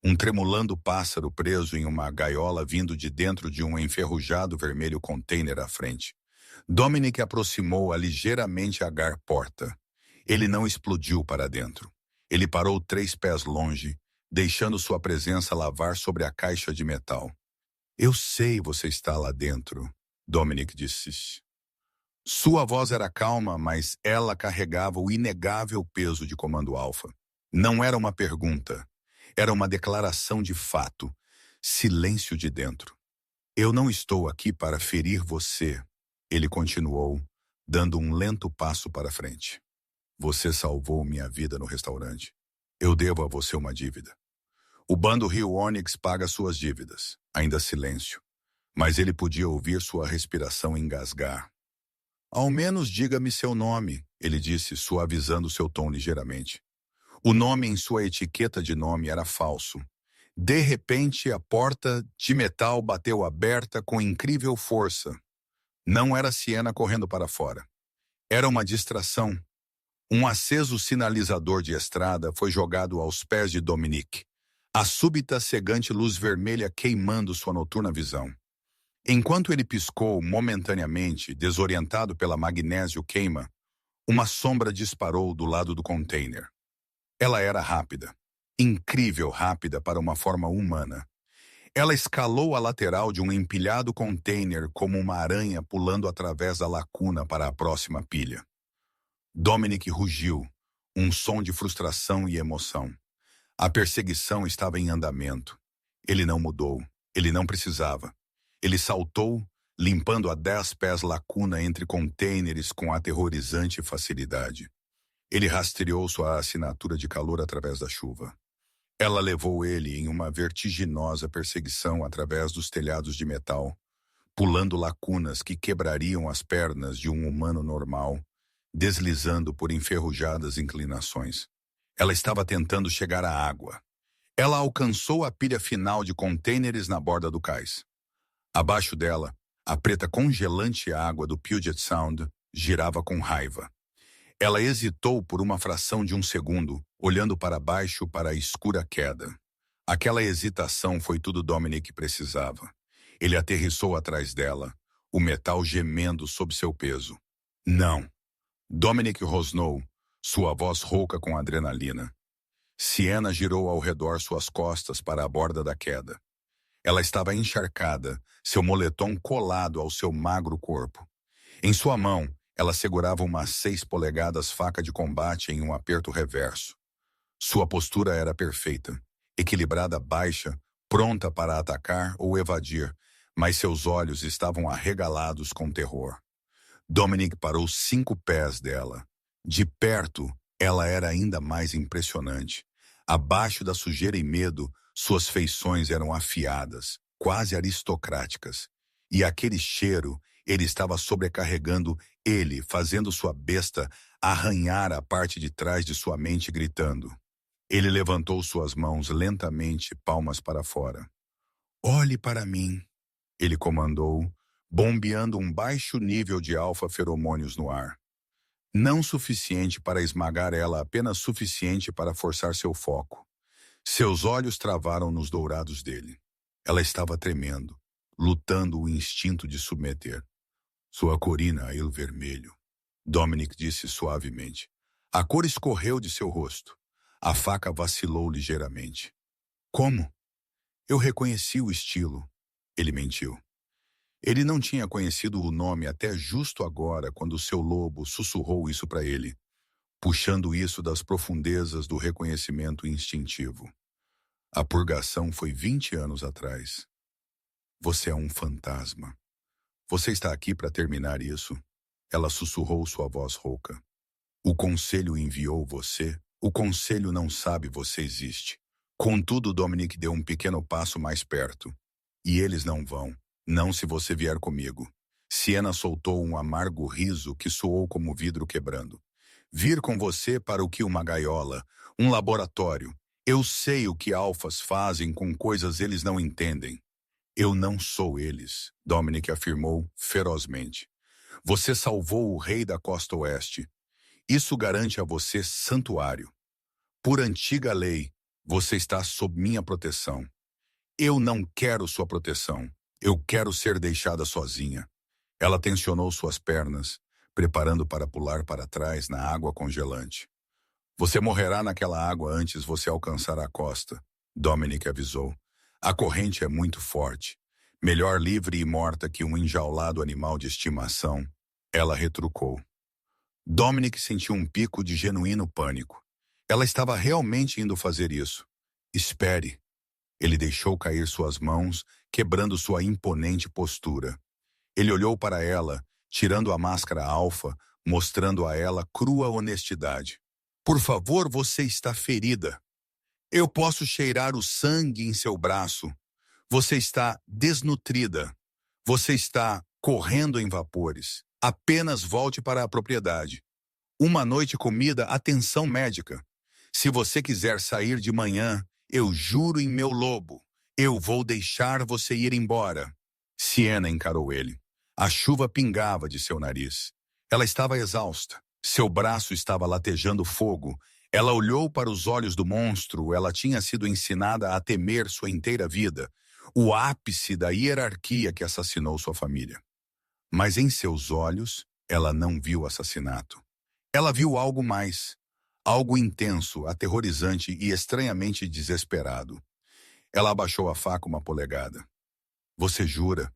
Um tremulando pássaro preso em uma gaiola vindo de dentro de um enferrujado vermelho container à frente. Dominic aproximou-a ligeiramente à porta. Ele não explodiu para dentro. Ele parou 3 pés longe, deixando sua presença lavar sobre a caixa de metal. Eu sei você está lá dentro, Dominic disse. Sua voz era calma, mas ela carregava o inegável peso de Comando Alfa. Não era uma pergunta, era uma declaração de fato. Silêncio de dentro. Eu não estou aqui para ferir você, ele continuou, dando um lento passo para frente. Você salvou minha vida no restaurante. Eu devo a você uma dívida. O bando Rio Onyx paga suas dívidas. Ainda silêncio. Mas ele podia ouvir sua respiração engasgar. Ao menos diga-me seu nome, ele disse, suavizando seu tom ligeiramente. O nome em sua etiqueta de nome era falso. De repente, a porta de metal bateu aberta com incrível força. Não era Siena correndo para fora. Era uma distração. Um aceso sinalizador de estrada foi jogado aos pés de Dominique. A súbita cegante luz vermelha queimando sua noturna visão. Enquanto ele piscou momentaneamente, desorientado pela magnésio queima, uma sombra disparou do lado do container. Ela era rápida. Incrível rápida para uma forma humana. Ela escalou a lateral de um empilhado container como uma aranha pulando através da lacuna para a próxima pilha. Dominic rugiu, um som de frustração e emoção. A perseguição estava em andamento. Ele não mudou. Ele não precisava. Ele saltou, limpando a 10 pés lacuna entre containers com aterrorizante facilidade. Ele rastreou sua assinatura de calor através da chuva. Ela levou ele em uma vertiginosa perseguição através dos telhados de metal, pulando lacunas que quebrariam as pernas de um humano normal, deslizando por enferrujadas inclinações. Ela estava tentando chegar à água. Ela alcançou a pilha final de contêineres na borda do cais. Abaixo dela, a preta congelante água do Puget Sound girava com raiva. Ela hesitou por uma fração de um segundo, olhando para baixo para a escura queda. Aquela hesitação foi tudo Dominic precisava. Ele aterrissou atrás dela, o metal gemendo sob seu peso. Não. Dominic rosnou, sua voz rouca com adrenalina. Siena girou ao redor suas costas para a borda da queda. Ela estava encharcada, seu moletom colado ao seu magro corpo. Em sua mão, ela segurava uma 6 polegadas faca de combate em um aperto reverso. Sua postura era perfeita, equilibrada baixa, pronta para atacar ou evadir, mas seus olhos estavam arregalados com terror. Dominic parou 5 pés dela. De perto, ela era ainda mais impressionante. Abaixo da sujeira e medo, suas feições eram afiadas, quase aristocráticas. E aquele cheiro, ele estava sobrecarregando ele, fazendo sua besta arranhar a parte de trás de sua mente, gritando. Ele levantou suas mãos lentamente, palmas para fora. Olhe para mim, ele comandou, bombeando um baixo nível de alfa-feromônios no ar. Não suficiente para esmagar ela, apenas suficiente para forçar seu foco. Seus olhos travaram nos dourados dele. Ela estava tremendo, lutando o instinto de submeter. Sua corina a vermelho. Dominic disse suavemente. A cor escorreu de seu rosto. A faca vacilou ligeiramente. Como? Eu reconheci o estilo. Ele mentiu. Ele não tinha conhecido o nome até justo agora, quando seu lobo sussurrou isso para ele, puxando isso das profundezas do reconhecimento instintivo. A purgação foi 20 anos atrás. Você é um fantasma. Você está aqui para terminar isso? Ela sussurrou sua voz rouca. O conselho enviou você? O conselho não sabe você existe. Contudo, Dominic deu um pequeno passo mais perto. E eles não vão. Não se você vier comigo. Siena soltou um amargo riso que soou como vidro quebrando. Vir com você para o que uma gaiola, um laboratório. Eu sei o que alfas fazem com coisas eles não entendem. Eu não sou eles, Dominic afirmou ferozmente. Você salvou o rei da costa oeste. Isso garante a você santuário. Por antiga lei, você está sob minha proteção. Eu não quero sua proteção. Eu quero ser deixada sozinha. Ela tensionou suas pernas, preparando para pular para trás na água congelante. Você morrerá naquela água antes você alcançar a costa, Dominic avisou. A corrente é muito forte. Melhor livre e morta que um enjaulado animal de estimação. ela retrucou. Dominic sentiu um pico de genuíno pânico. Ela estava realmente indo fazer isso. Espere. Ele deixou cair suas mãos, quebrando sua imponente postura. Ele olhou para ela, tirando a máscara alfa, mostrando a ela crua honestidade. Por favor, você está ferida. Eu posso cheirar o sangue em seu braço. Você está desnutrida. Você está correndo em vapores. Apenas volte para a propriedade. Uma noite comida, atenção médica. Se você quiser sair de manhã, eu juro em meu lobo, eu vou deixar você ir embora. Sienna encarou ele. A chuva pingava de seu nariz. Ela estava exausta. Seu braço estava latejando fogo. Ela olhou para os olhos do monstro. Ela tinha sido ensinada a temer sua inteira vida. O ápice da hierarquia que assassinou sua família. Mas em seus olhos, ela não viu assassinato. Ela viu algo mais. Algo intenso, aterrorizante e estranhamente desesperado. Ela abaixou a faca uma polegada. Você jura?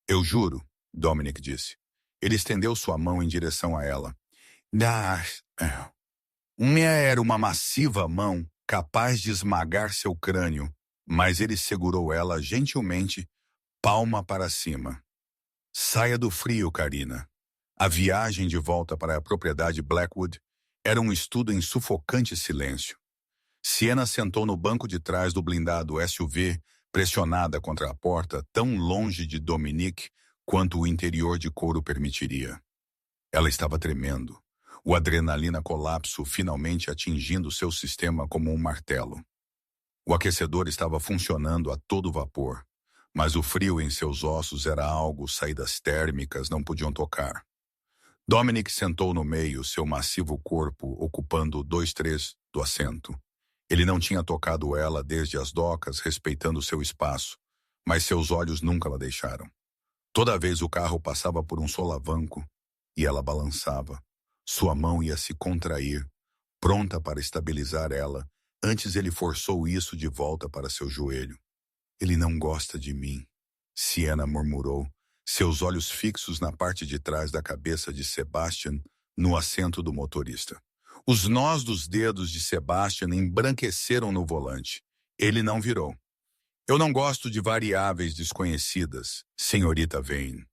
Eu juro, Dominic disse. Ele estendeu sua mão em direção a ela. Era uma massiva mão capaz de esmagar seu crânio, mas ele segurou ela gentilmente, palma para cima. Saia do frio, Karina. A viagem de volta para a propriedade Blackwood era um estudo em sufocante silêncio. Sienna sentou no banco de trás do blindado SUV, pressionada contra a porta, tão longe de Dominic quanto o interior de couro permitiria. Ela estava tremendo, o adrenalina colapso finalmente atingindo seu sistema como um martelo. O aquecedor estava funcionando a todo vapor, mas o frio em seus ossos era algo saídas térmicas não podiam tocar. Dominic sentou no meio, seu massivo corpo ocupando 2/3 do assento. Ele não tinha tocado ela desde as docas, respeitando seu espaço, mas seus olhos nunca la deixaram. Toda vez o carro passava por um solavanco e ela balançava. Sua mão ia se contrair, pronta para estabilizar ela, antes ele forçou isso de volta para seu joelho. Ele não gosta de mim, Sienna murmurou, seus olhos fixos na parte de trás da cabeça de Sebastian, no assento do motorista. Os nós dos dedos de Sebastian embranqueceram no volante. Ele não virou. Eu não gosto de variáveis desconhecidas, senhorita Vane.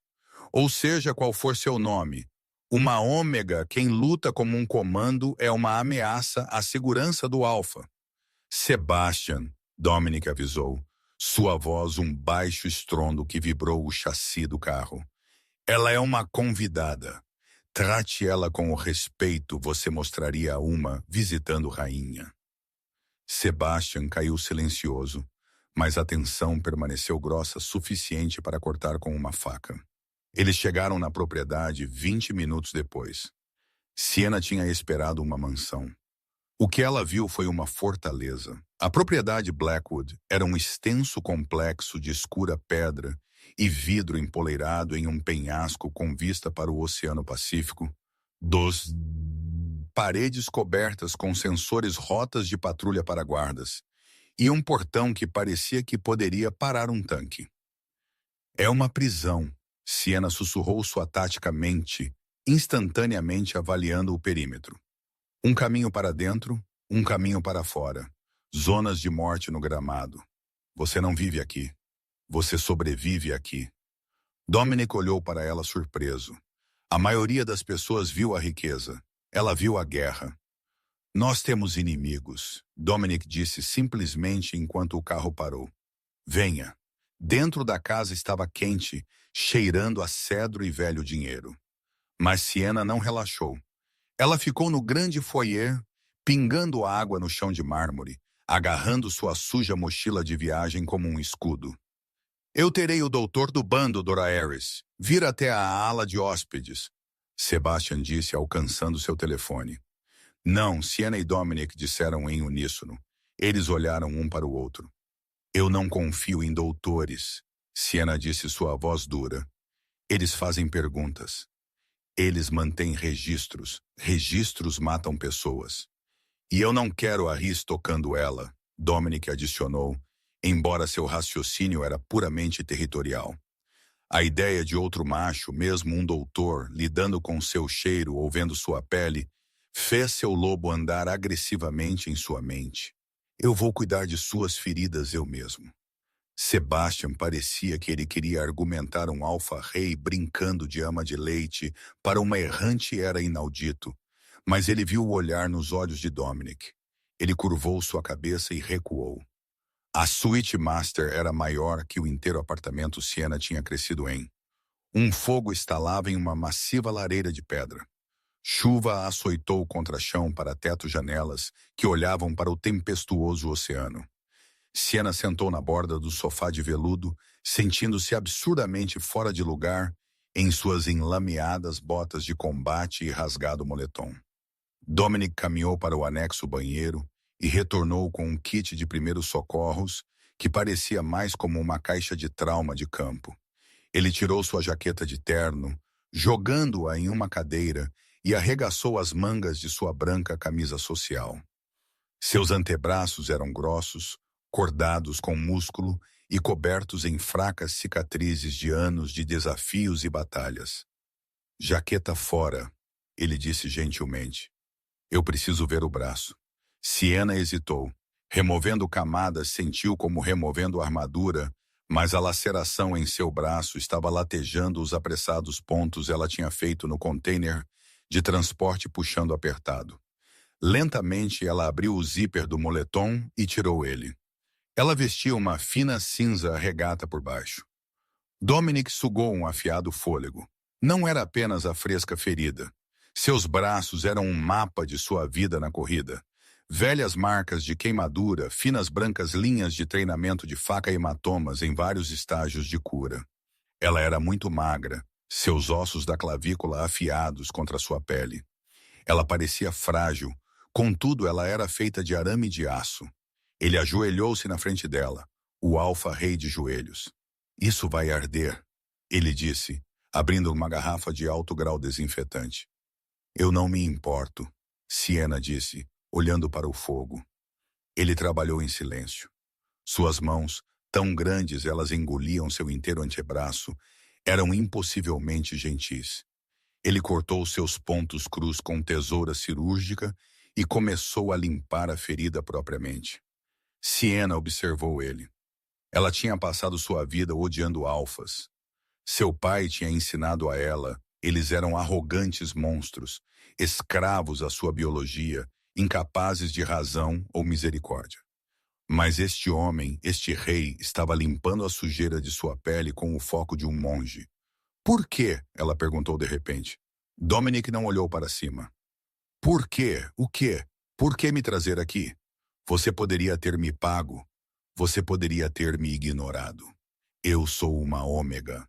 Ou seja, qual for seu nome, uma ômega, quem luta como um comando, é uma ameaça à segurança do alfa. Sebastian, Dominic avisou. Sua voz um baixo estrondo que vibrou o chassi do carro. Ela é uma convidada. Trate ela com o respeito você mostraria a uma visitando rainha. Sebastian caiu silencioso, mas a tensão permaneceu grossa suficiente para cortar com uma faca. Eles chegaram na propriedade 20 minutos depois. Sienna tinha esperado uma mansão. O que ela viu foi uma fortaleza. A propriedade Blackwood era um extenso complexo de escura pedra e vidro empoleirado em um penhasco com vista para o Oceano Pacífico, paredes cobertas com sensores rotas de patrulha para guardas, e um portão que parecia que poderia parar um tanque. É uma prisão, Sienna sussurrou sua tática mente, instantaneamente avaliando o perímetro. Um caminho para dentro, um caminho para fora. Zonas de morte no gramado. Você não vive aqui. Você sobrevive aqui. Dominic olhou para ela surpreso. A maioria das pessoas viu a riqueza. Ela viu a guerra. Nós temos inimigos, Dominic disse simplesmente enquanto o carro parou. Venha. Dentro da casa estava quente, cheirando a cedro e velho dinheiro. Mas Sienna não relaxou. Ela ficou no grande foyer, pingando água no chão de mármore, agarrando sua suja mochila de viagem como um escudo. Eu terei o doutor do bando, Dora Harris. Vir até a ala de hóspedes, Sebastian disse, alcançando seu telefone. Não, Sienna e Dominic disseram em uníssono. Eles olharam um para o outro. Eu não confio em doutores, Sienna disse sua voz dura. Eles fazem perguntas. Eles mantêm registros. Registros matam pessoas. E eu não quero a Rhys tocando ela, Dominic adicionou, embora seu raciocínio era puramente territorial. A ideia de outro macho, mesmo um doutor, lidando com seu cheiro ou vendo sua pele, fez seu lobo andar agressivamente em sua mente. Eu vou cuidar de suas feridas eu mesmo. Sebastian parecia que ele queria argumentar um alfa-rei brincando de ama de leite para uma errante era inaudito, mas ele viu o olhar nos olhos de Dominic. Ele curvou sua cabeça e recuou. A suíte master era maior que o inteiro apartamento Siena tinha crescido em. Um fogo estalava em uma massiva lareira de pedra. Chuva a açoitou contra chão para teto-janelas que olhavam para o tempestuoso oceano. Siena sentou na borda do sofá de veludo, sentindo-se absurdamente fora de lugar em suas enlameadas botas de combate e rasgado moletom. Dominic caminhou para o anexo banheiro e retornou com um kit de primeiros socorros que parecia mais como uma caixa de trauma de campo. Ele tirou sua jaqueta de terno, jogando-a em uma cadeira e arregaçou as mangas de sua branca camisa social. Seus antebraços eram grossos, cordados com músculo e cobertos em fracas cicatrizes de anos de desafios e batalhas. Jaqueta fora, ele disse gentilmente. Eu preciso ver o braço. Siena hesitou. Removendo camadas, sentiu como removendo armadura, mas a laceração em seu braço estava latejando os apressados pontos ela tinha feito no container de transporte puxando apertado. Lentamente ela abriu o zíper do moletom e tirou ele. Ela vestia uma fina cinza regata por baixo. Dominic sugou um afiado fôlego. Não era apenas a fresca ferida. Seus braços eram um mapa de sua vida na corrida. Velhas marcas de queimadura, finas brancas linhas de treinamento de faca e hematomas em vários estágios de cura. Ela era muito magra, seus ossos da clavícula afiados contra sua pele. Ela parecia frágil, contudo ela era feita de arame de aço. Ele ajoelhou-se na frente dela, o alfa-rei de joelhos. Isso vai arder, ele disse, abrindo uma garrafa de alto grau desinfetante. Eu não me importo, Siena disse, olhando para o fogo. Ele trabalhou em silêncio. Suas mãos, tão grandes elas engoliam seu inteiro antebraço, eram impossivelmente gentis. Ele cortou seus pontos crus com tesoura cirúrgica e começou a limpar a ferida propriamente. Siena observou ele. Ela tinha passado sua vida odiando alfas. Seu pai tinha ensinado a ela, eles eram arrogantes monstros, escravos à sua biologia, incapazes de razão ou misericórdia. Mas este homem, este rei, estava limpando a sujeira de sua pele com o foco de um monge. Por quê? Ela perguntou de repente. Dominic não olhou para cima. Por quê? O quê? Por que me trazer aqui? Você poderia ter me pago. Você poderia ter me ignorado. Eu sou uma ômega.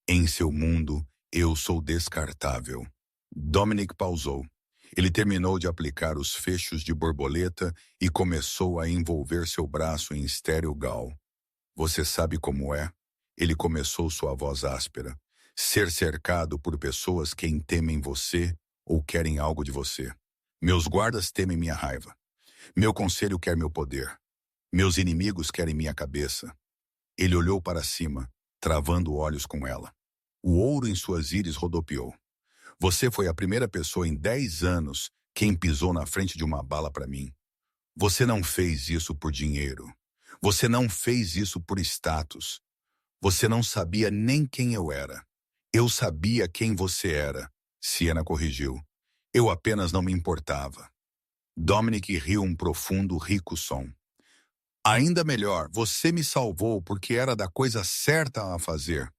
Em seu mundo, eu sou descartável. Dominic pausou. Ele terminou de aplicar os fechos de borboleta e começou a envolver seu braço em estéril gal. Você sabe como é? Ele começou sua voz áspera. Ser cercado por pessoas que temem você ou querem algo de você. Meus guardas temem minha raiva. Meu conselho quer meu poder. Meus inimigos querem minha cabeça. Ele olhou para cima, travando olhos com ela. O ouro em suas íris rodopiou. Você foi a primeira pessoa em 10 anos quem pisou na frente de uma bala para mim. Você não fez isso por dinheiro. Você não fez isso por status. Você não sabia nem quem eu era. Eu sabia quem você era, Siena corrigiu. Eu apenas não me importava. Dominic riu um profundo, rico som. Ainda melhor, você me salvou porque era da coisa certa a fazer.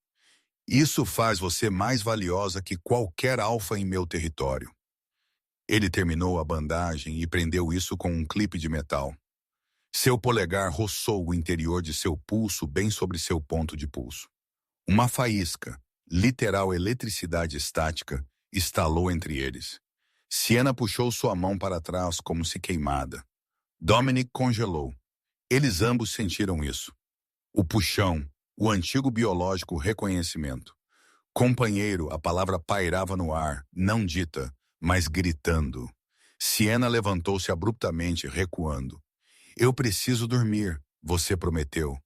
Isso faz você mais valiosa que qualquer alfa em meu território. Ele terminou a bandagem e prendeu isso com um clipe de metal. Seu polegar roçou o interior de seu pulso bem sobre seu ponto de pulso. Uma faísca, literal eletricidade estática, estalou entre eles. Siena puxou sua mão para trás como se queimada. Dominic congelou. Eles ambos sentiram isso. O puxão, o antigo biológico reconhecimento. Companheiro, a palavra pairava no ar, não dita, mas gritando. Siena levantou-se abruptamente, recuando. Eu preciso dormir, você prometeu.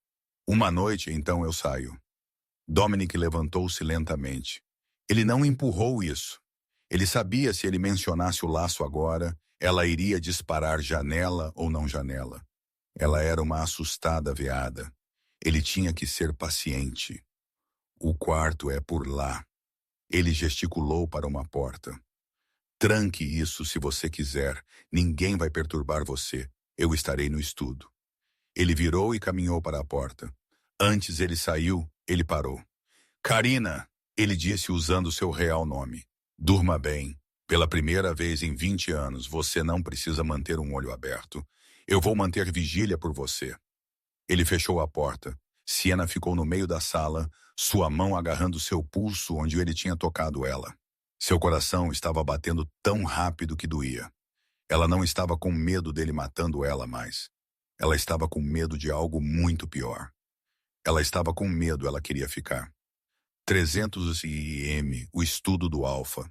Uma noite, então eu saio. Dominic levantou-se lentamente. Ele não empurrou isso. Ele sabia se ele mencionasse o laço agora, ela iria disparar janela ou não janela. Ela era uma assustada veada. Ele tinha que ser paciente. O quarto é por lá. Ele gesticulou para uma porta. Tranque isso se você quiser. Ninguém vai perturbar você. Eu estarei no estudo. Ele virou e caminhou para a porta. Antes ele saiu, ele parou. Karina, ele disse usando seu real nome. Durma bem. Pela primeira vez em 20 anos, você não precisa manter um olho aberto. Eu vou manter vigília por você. Ele fechou a porta. Sienna ficou no meio da sala, sua mão agarrando seu pulso onde ele tinha tocado ela. Seu coração estava batendo tão rápido que doía. Ela não estava com medo dele matando ela mais. Ela estava com medo de algo muito pior. Ela estava com medo, ela queria ficar. 300 IM, o estudo do Alpha.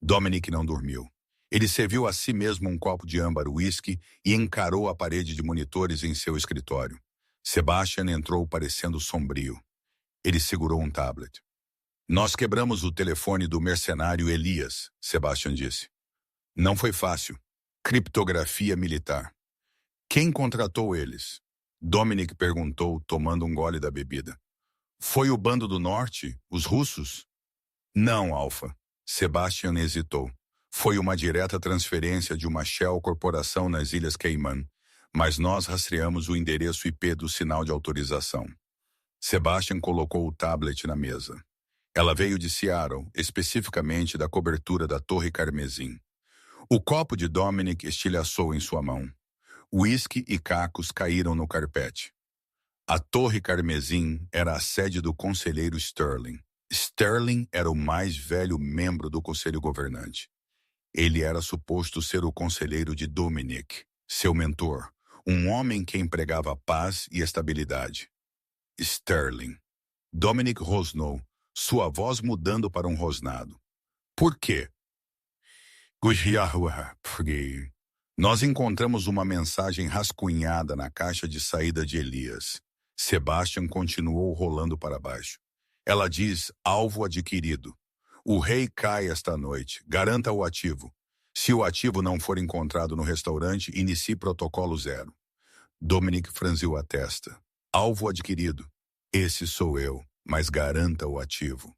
Dominic não dormiu. Ele serviu a si mesmo um copo de âmbar whisky e encarou a parede de monitores em seu escritório. Sebastian entrou parecendo sombrio. Ele segurou um tablet. Nós quebramos o telefone do mercenário Elias, Sebastian disse. Não foi fácil. Criptografia militar. Quem contratou eles? Dominic perguntou, tomando um gole da bebida. Foi o Bando do Norte? Os russos? Não, Alpha. Sebastian hesitou. Foi uma direta transferência de uma Shell Corporação nas Ilhas Cayman, mas nós rastreamos o endereço IP do sinal de autorização. Sebastian colocou o tablet na mesa. Ela veio de Seattle, especificamente da cobertura da Torre Carmesim. O copo de Dominic estilhaçou em sua mão. Whisky e cacos caíram no carpete. A Torre Carmesim era a sede do conselheiro Sterling. Sterling era o mais velho membro do conselho governante. Ele era suposto ser o conselheiro de Dominic, seu mentor, um homem que empregava paz e estabilidade. Sterling. Dominic rosnou, sua voz mudando para um rosnado. Por quê? Nós encontramos uma mensagem rascunhada na caixa de saída de Elias. Sebastian continuou rolando para baixo. Ela diz, alvo adquirido. O rei cai esta noite. Garanta o ativo. Se o ativo não for encontrado no restaurante, inicie protocolo 0. Dominic franziu a testa. Alvo adquirido. Esse sou eu, mas garanta o ativo.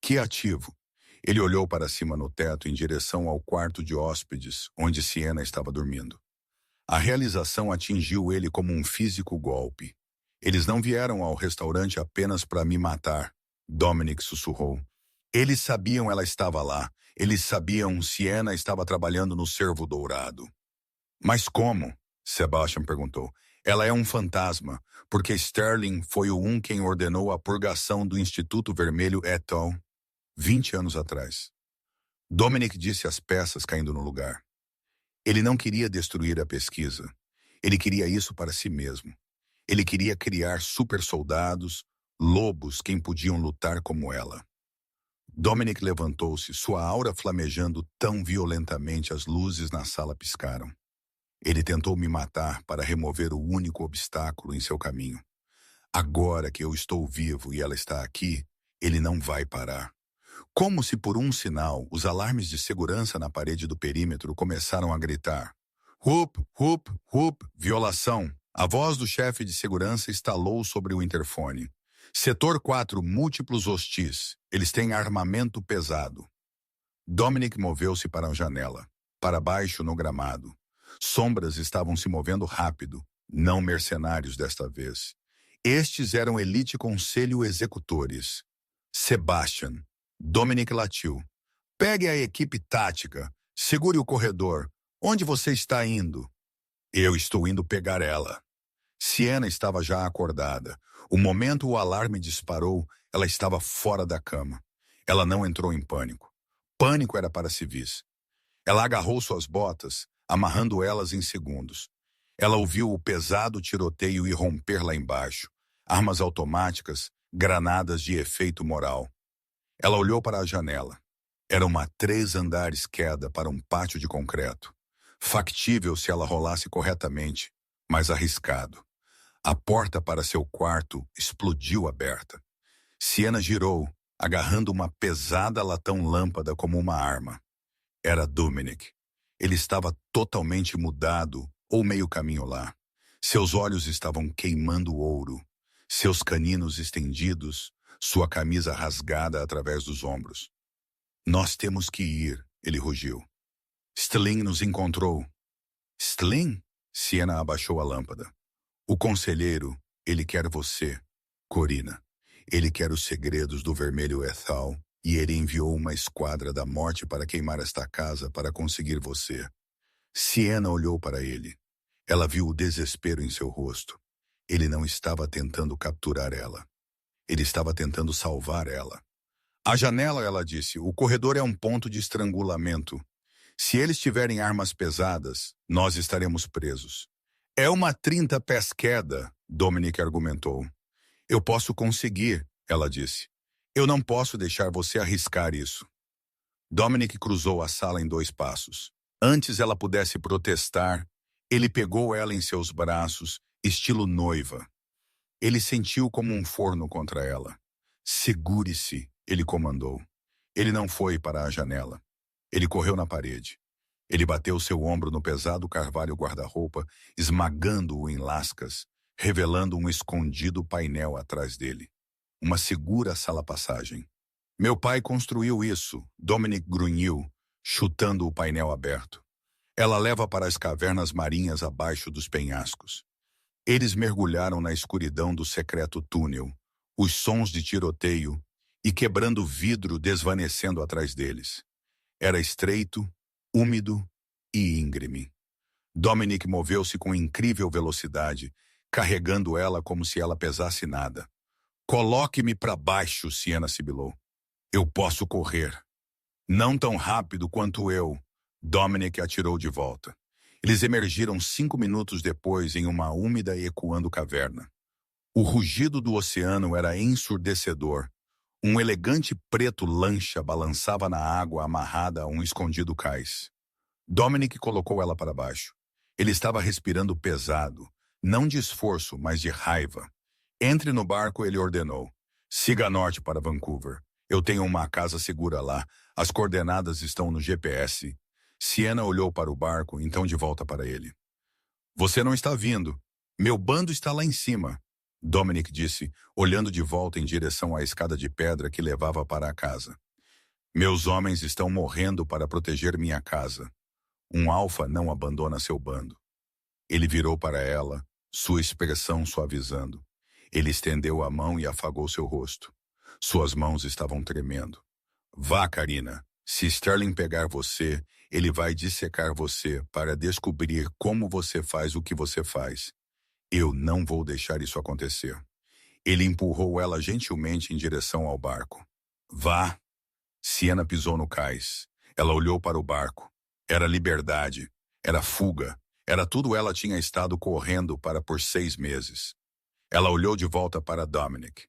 Que ativo? Ele olhou para cima no teto em direção ao quarto de hóspedes, onde Sienna estava dormindo. A realização atingiu ele como um físico golpe. Eles não vieram ao restaurante apenas para me matar, Dominic sussurrou. Eles sabiam ela estava lá. Eles sabiam Sienna estava trabalhando no Cervo Dourado. Mas como? Sebastian perguntou. Ela é um fantasma, porque Sterling foi o quem ordenou a purgação do Instituto Vermelho et al. 20 anos atrás. Dominic disse as peças caindo no lugar. Ele não queria destruir a pesquisa. Ele queria isso para si mesmo. Ele queria criar supersoldados, lobos quem podiam lutar como ela. Dominic levantou-se, sua aura flamejando tão violentamente as luzes na sala piscaram. Ele tentou me matar para remover o único obstáculo em seu caminho. Agora que eu estou vivo e ela está aqui, ele não vai parar. Como se por um sinal, os alarmes de segurança na parede do perímetro começaram a gritar. Hup, hup, hup, violação. A voz do chefe de segurança estalou sobre o interfone. Setor 4, múltiplos hostis. Eles têm armamento pesado. Dominic moveu-se para a janela, para baixo no gramado. Sombras estavam se movendo rápido, não mercenários desta vez. Estes eram elite conselho executores. Sebastian. Dominic latiu. Pegue a equipe tática. Segure o corredor. Onde você está indo? Eu estou indo pegar ela. Sienna estava já acordada. O momento o alarme disparou, ela estava fora da cama. Ela não entrou em pânico. Pânico era para civis. Ela agarrou suas botas, amarrando elas em segundos. Ela ouviu o pesado tiroteio irromper lá embaixo. Armas automáticas, granadas de efeito moral. Ela olhou para a janela. Era uma 3 andares queda para um pátio de concreto. Factível se ela rolasse corretamente, mas arriscado. A porta para seu quarto explodiu aberta. Siena girou, agarrando uma pesada latão lâmpada como uma arma. Era Dominic. Ele estava totalmente mudado, ou meio caminho lá. Seus olhos estavam queimando ouro, seus caninos estendidos, sua camisa rasgada através dos ombros. Nós temos que ir, ele rugiu. Stlin nos encontrou. Stlin? Siena abaixou a lâmpada. O conselheiro, ele quer você, Corina. Ele quer os segredos do vermelho Ethal, e ele enviou uma esquadra da morte para queimar esta casa para conseguir você. Siena olhou para ele. Ela viu o desespero em seu rosto. Ele não estava tentando capturar ela. Ele estava tentando salvar ela. A janela, ela disse, o corredor é um ponto de estrangulamento. Se eles tiverem armas pesadas, nós estaremos presos. É uma 30 pés queda, Dominic argumentou. Eu posso conseguir, ela disse. Eu não posso deixar você arriscar isso. Dominic cruzou a sala em 2 passos. Antes ela pudesse protestar, ele pegou ela em seus braços, estilo noiva. Ele sentiu como um forno contra ela. Segure-se, ele comandou. Ele não foi para a janela. Ele correu na parede. Ele bateu seu ombro no pesado carvalho guarda-roupa, esmagando-o em lascas, revelando um escondido painel atrás dele. Uma segura sala-passagem. Meu pai construiu isso, Dominic grunhiu, chutando o painel aberto. Ela leva para as cavernas marinhas abaixo dos penhascos. Eles mergulharam na escuridão do secreto túnel, os sons de tiroteio e quebrando vidro desvanecendo atrás deles. Era estreito, úmido e íngreme. Dominic moveu-se com incrível velocidade, carregando ela como se ela pesasse nada. Coloque-me para baixo, Siena sibilou. Eu posso correr. Não tão rápido quanto eu. Dominic atirou de volta. Eles emergiram 5 minutos depois em uma úmida e ecoando caverna. O rugido do oceano era ensurdecedor. Um elegante preto lancha balançava na água amarrada a um escondido cais. Dominic colocou ela para baixo. Ele estava respirando pesado, não de esforço, mas de raiva. Entre no barco, ele ordenou. Siga a norte para Vancouver. Eu tenho uma casa segura lá. As coordenadas estão no GPS. Siena olhou para o barco, então de volta para ele. Você não está vindo. Meu bando está lá em cima. Dominic disse, olhando de volta em direção à escada de pedra que levava para a casa. Meus homens estão morrendo para proteger minha casa. Um alfa não abandona seu bando. Ele virou para ela, sua expressão suavizando. Ele estendeu a mão e afagou seu rosto. Suas mãos estavam tremendo. Vá, Karina. Se Sterling pegar você, ele vai dissecar você para descobrir como você faz o que você faz. Eu não vou deixar isso acontecer. Ele empurrou ela gentilmente em direção ao barco. Vá. Siena pisou no cais. Ela olhou para o barco. Era liberdade. Era fuga. Era tudo ela tinha estado correndo para por 6 meses. Ela olhou de volta para Dominic.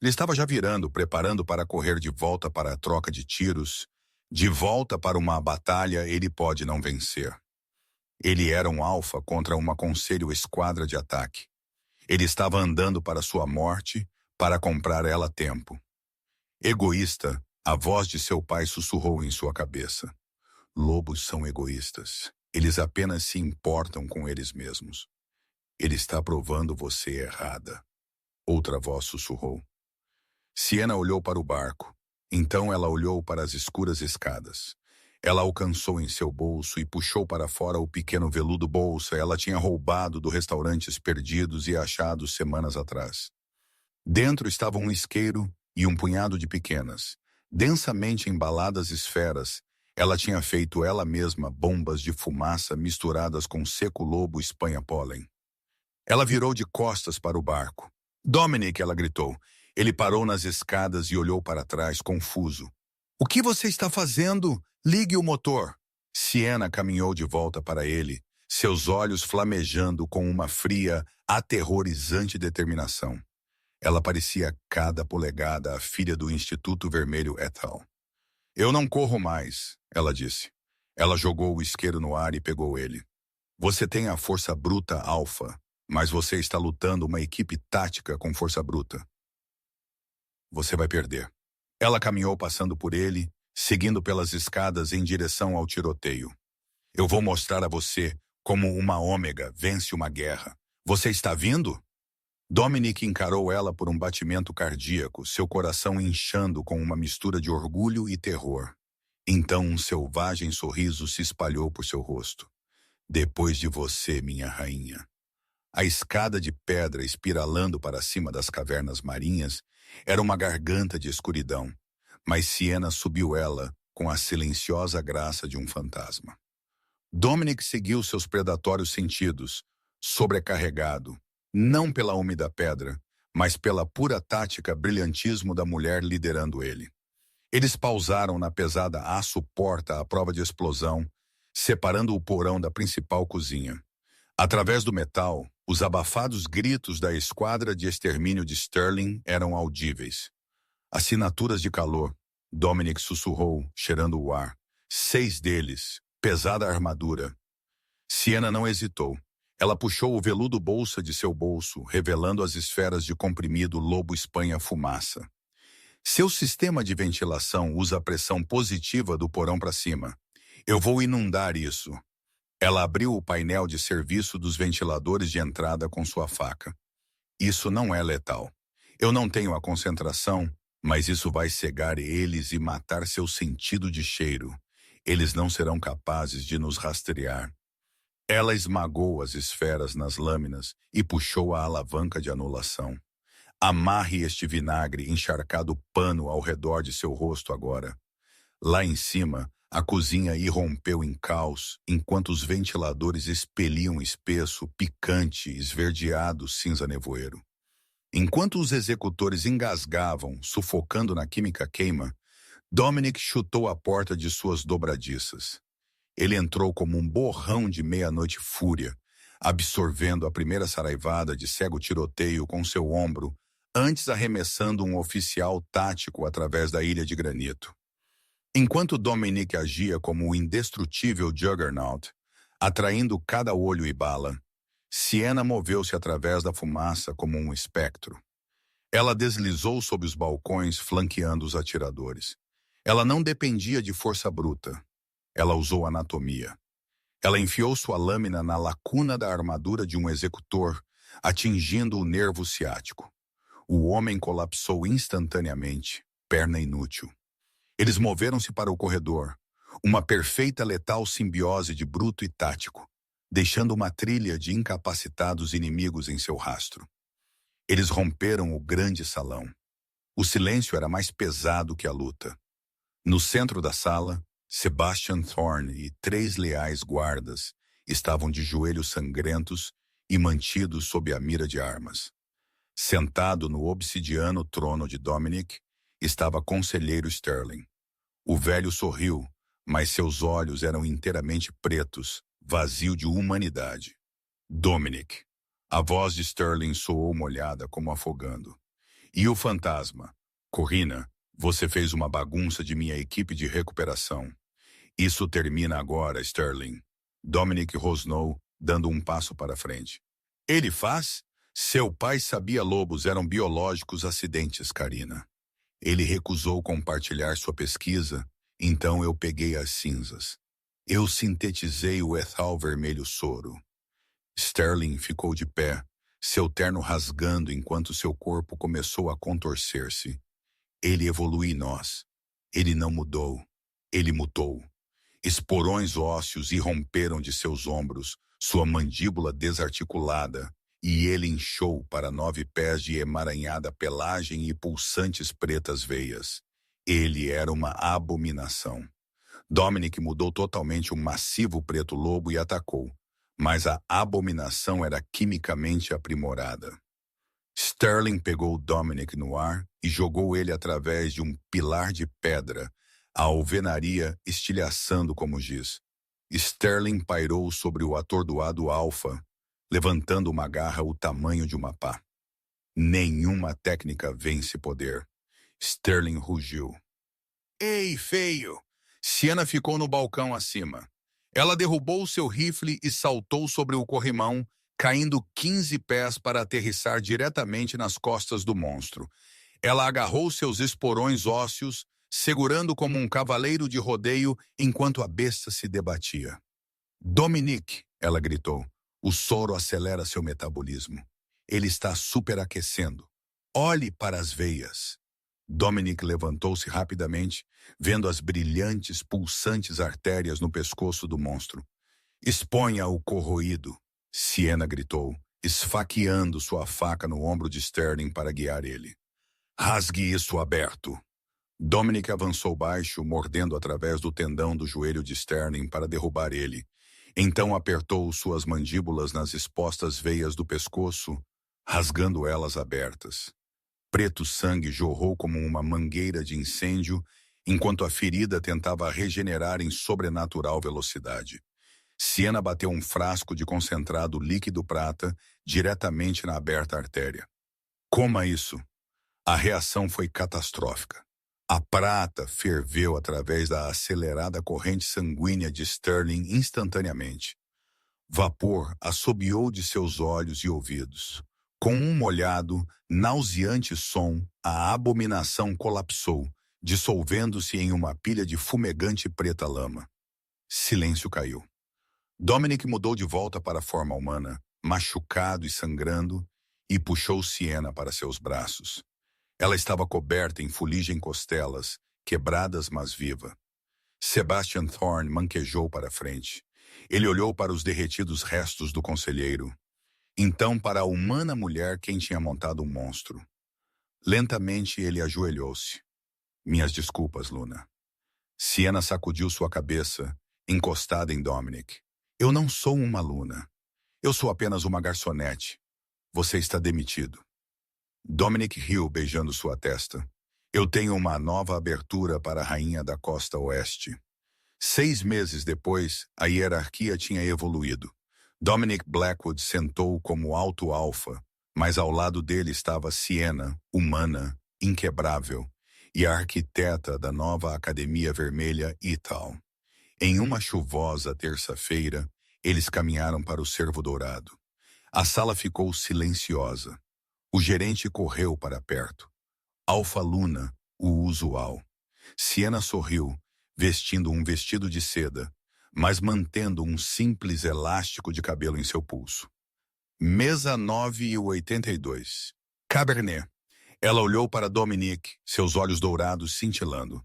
Ele estava já virando, preparando para correr de volta para a troca de tiros. De volta para uma batalha, ele pode não vencer. Ele era um alfa contra uma conselho esquadra de ataque. Ele estava andando para sua morte, para comprar ela tempo. Egoísta, a voz de seu pai sussurrou em sua cabeça. Lobos são egoístas. Eles apenas se importam com eles mesmos. Ele está provando você errada. Outra voz sussurrou. Siena olhou para o barco. Então ela olhou para as escuras escadas. Ela alcançou em seu bolso e puxou para fora o pequeno veludo bolsa ela tinha roubado do restaurantes perdidos e achados semanas atrás. Dentro estava um isqueiro e um punhado de pequenas, densamente embaladas esferas. Ela tinha feito ela mesma bombas de fumaça misturadas com seco lobo Espanha pólen. Ela virou de costas para o barco. Dominic, ela gritou. Ele parou nas escadas e olhou para trás, confuso. O que você está fazendo? Ligue o motor. Siena caminhou de volta para ele, seus olhos flamejando com uma fria, aterrorizante determinação. Ela parecia cada polegada a filha do Instituto Vermelho Ethel. Eu não corro mais, ela disse. Ela jogou o isqueiro no ar e pegou ele. Você tem a força bruta alfa, mas você está lutando uma equipe tática com força bruta. você vai perder. Ela caminhou passando por ele, seguindo pelas escadas em direção ao tiroteio. Eu vou mostrar a você como uma ômega vence uma guerra. Você está vindo? Dominic encarou ela por um batimento cardíaco, seu coração inchando com uma mistura de orgulho e terror. Então um selvagem sorriso se espalhou por seu rosto. Depois de você, minha rainha. A escada de pedra espiralando para cima das cavernas marinhas era uma garganta de escuridão, mas Siena subiu ela com a silenciosa graça de um fantasma. Dominic seguiu seus predatórios sentidos, sobrecarregado, não pela úmida pedra, mas pela pura tática brilhantismo da mulher liderando ele. Eles pausaram na pesada aço-porta à prova de explosão, separando o porão da principal cozinha. Através do metal, os abafados gritos da esquadra de extermínio de Sterling eram audíveis. Assinaturas de calor, Dominic sussurrou, cheirando o ar. 6 deles, pesada armadura. Siena não hesitou. Ela puxou o veludo bolsa de seu bolso, revelando as esferas de comprimido Lobo Espanha fumaça. Seu sistema de ventilação usa a pressão positiva do porão para cima. Eu vou inundar isso. Ela abriu o painel de serviço dos ventiladores de entrada com sua faca. Isso não é letal. Eu não tenho a concentração, mas isso vai cegar eles e matar seu sentido de cheiro. Eles não serão capazes de nos rastrear. Ela esmagou as esferas nas lâminas e puxou a alavanca de anulação. Amarre este vinagre encharcado pano ao redor de seu rosto agora. Lá em cima, a cozinha irrompeu em caos, enquanto os ventiladores expeliam espesso, picante, esverdeado cinza nevoeiro. Enquanto os executores engasgavam, sufocando na química queima, Dominic chutou a porta de suas dobradiças. Ele entrou como um borrão de meia-noite fúria, absorvendo a primeira saraivada de cego tiroteio com seu ombro, antes arremessando um oficial tático através da ilha de granito. Enquanto Dominic agia como o indestrutível Juggernaut, atraindo cada olho e bala, Siena moveu-se através da fumaça como um espectro. Ela deslizou sob os balcões, flanqueando os atiradores. Ela não dependia de força bruta. Ela usou anatomia. Ela enfiou sua lâmina na lacuna da armadura de um executor, atingindo o nervo ciático. O homem colapsou instantaneamente, perna inútil. Eles moveram-se para o corredor, uma perfeita letal simbiose de bruto e tático, deixando uma trilha de incapacitados inimigos em seu rastro. Eles romperam o grande salão. O silêncio era mais pesado que a luta. No centro da sala, Sebastian Thorne e 3 leais guardas estavam de joelhos sangrentos e mantidos sob a mira de armas. Sentado no obsidiano trono de Dominic, estava conselheiro Sterling. O velho sorriu, mas seus olhos eram inteiramente pretos, vazio de humanidade. Dominic. A voz de Sterling soou molhada como afogando. E o fantasma? Corrina, você fez uma bagunça de minha equipe de recuperação. Isso termina agora, Sterling. Dominic rosnou, dando um passo para frente. Ele faz? Seu pai sabia lobos eram biológicos acidentes, Karina. Ele recusou compartilhar sua pesquisa, então eu peguei as cinzas. Eu sintetizei o ethal vermelho soro. Sterling ficou de pé, seu terno rasgando enquanto seu corpo começou a contorcer-se. Ele evoluiu em nós. Ele não mudou. Ele mutou. Esporões ósseos irromperam de seus ombros, sua mandíbula desarticulada, e ele inchou para 9 pés de emaranhada pelagem e pulsantes pretas veias. Ele era uma abominação. Dominic mudou totalmente um massivo preto lobo e atacou, mas a abominação era quimicamente aprimorada. Sterling pegou Dominic no ar e jogou ele através de um pilar de pedra, a alvenaria estilhaçando como giz. Sterling pairou sobre o atordoado Alpha, levantando uma garra o tamanho de uma pá. Nenhuma técnica vence poder. Sterling rugiu. Ei, feio! Siena ficou no balcão acima. Ela derrubou seu rifle e saltou sobre o corrimão, caindo 15 pés para aterrissar diretamente nas costas do monstro. Ela agarrou seus esporões ósseos, segurando como um cavaleiro de rodeio enquanto a besta se debatia. Dominique, ela gritou, o soro acelera seu metabolismo. Ele está superaquecendo. Olhe para as veias. Dominique levantou-se rapidamente, vendo as brilhantes, pulsantes artérias no pescoço do monstro. Exponha-o corroído, Siena gritou, esfaqueando sua faca no ombro de Sterling para guiar ele. Rasgue isso aberto. Dominic avançou baixo, mordendo através do tendão do joelho de Sterling para derrubar ele. Então apertou suas mandíbulas nas expostas veias do pescoço, rasgando elas abertas. Preto sangue jorrou como uma mangueira de incêndio, enquanto a ferida tentava regenerar em sobrenatural velocidade. Siena bateu um frasco de concentrado líquido prata diretamente na aberta artéria. Coma isso. A reação foi catastrófica. A prata ferveu através da acelerada corrente sanguínea de Sterling instantaneamente. Vapor assobiou de seus olhos e ouvidos. Com um molhado, nauseante som, a abominação colapsou, dissolvendo-se em uma pilha de fumegante preta lama. Silêncio caiu. Dominic mudou de volta para a forma humana, machucado e sangrando, e puxou Siena para seus braços. Ela estava coberta em fuligem costelas, quebradas mas viva. Sebastian Thorne manquejou para a frente. Ele olhou para os derretidos restos do conselheiro. Então para a humana mulher quem tinha montado um monstro. Lentamente ele ajoelhou-se. Minhas desculpas, Luna. Siena sacudiu sua cabeça, encostada em Dominic. Eu não sou uma Luna. Eu sou apenas uma garçonete. Você está demitido. Dominic riu, beijando sua testa. Eu tenho uma nova abertura para a rainha da costa oeste. 6 meses depois, a hierarquia tinha evoluído. Dominic Blackwood sentou como alto alfa, mas ao lado dele estava Siena, humana, inquebrável, e a arquiteta da nova Academia Vermelha Ithal. Em uma chuvosa terça-feira, eles caminharam para o Cervo Dourado. A sala ficou silenciosa. O gerente correu para perto. Alfa Luna, o usual. Siena sorriu, vestindo um vestido de seda, mas mantendo um simples elástico de cabelo em seu pulso. Mesa 982. Cabernet. Ela olhou para Dominique, seus olhos dourados cintilando.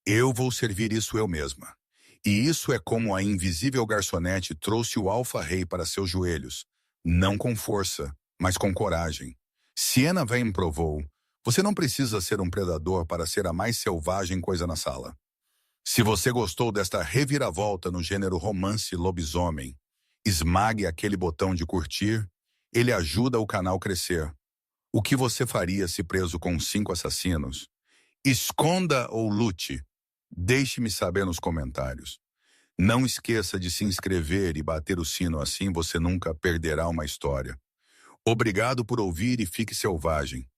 Eu vou servir isso eu mesma. E isso é como a invisível garçonete trouxe o Alfa-Rei para seus joelhos. Não com força, mas com coragem. Siena Vane provou, você não precisa ser um predador para ser a mais selvagem coisa na sala. Se você gostou desta reviravolta no gênero romance lobisomem, esmague aquele botão de curtir, ele ajuda o canal a crescer. O que você faria se preso com 5 assassinos? Esconda ou lute? Deixe-me saber nos comentários. Não esqueça de se inscrever e bater o sino, assim você nunca perderá uma história. Obrigado por ouvir e fique selvagem.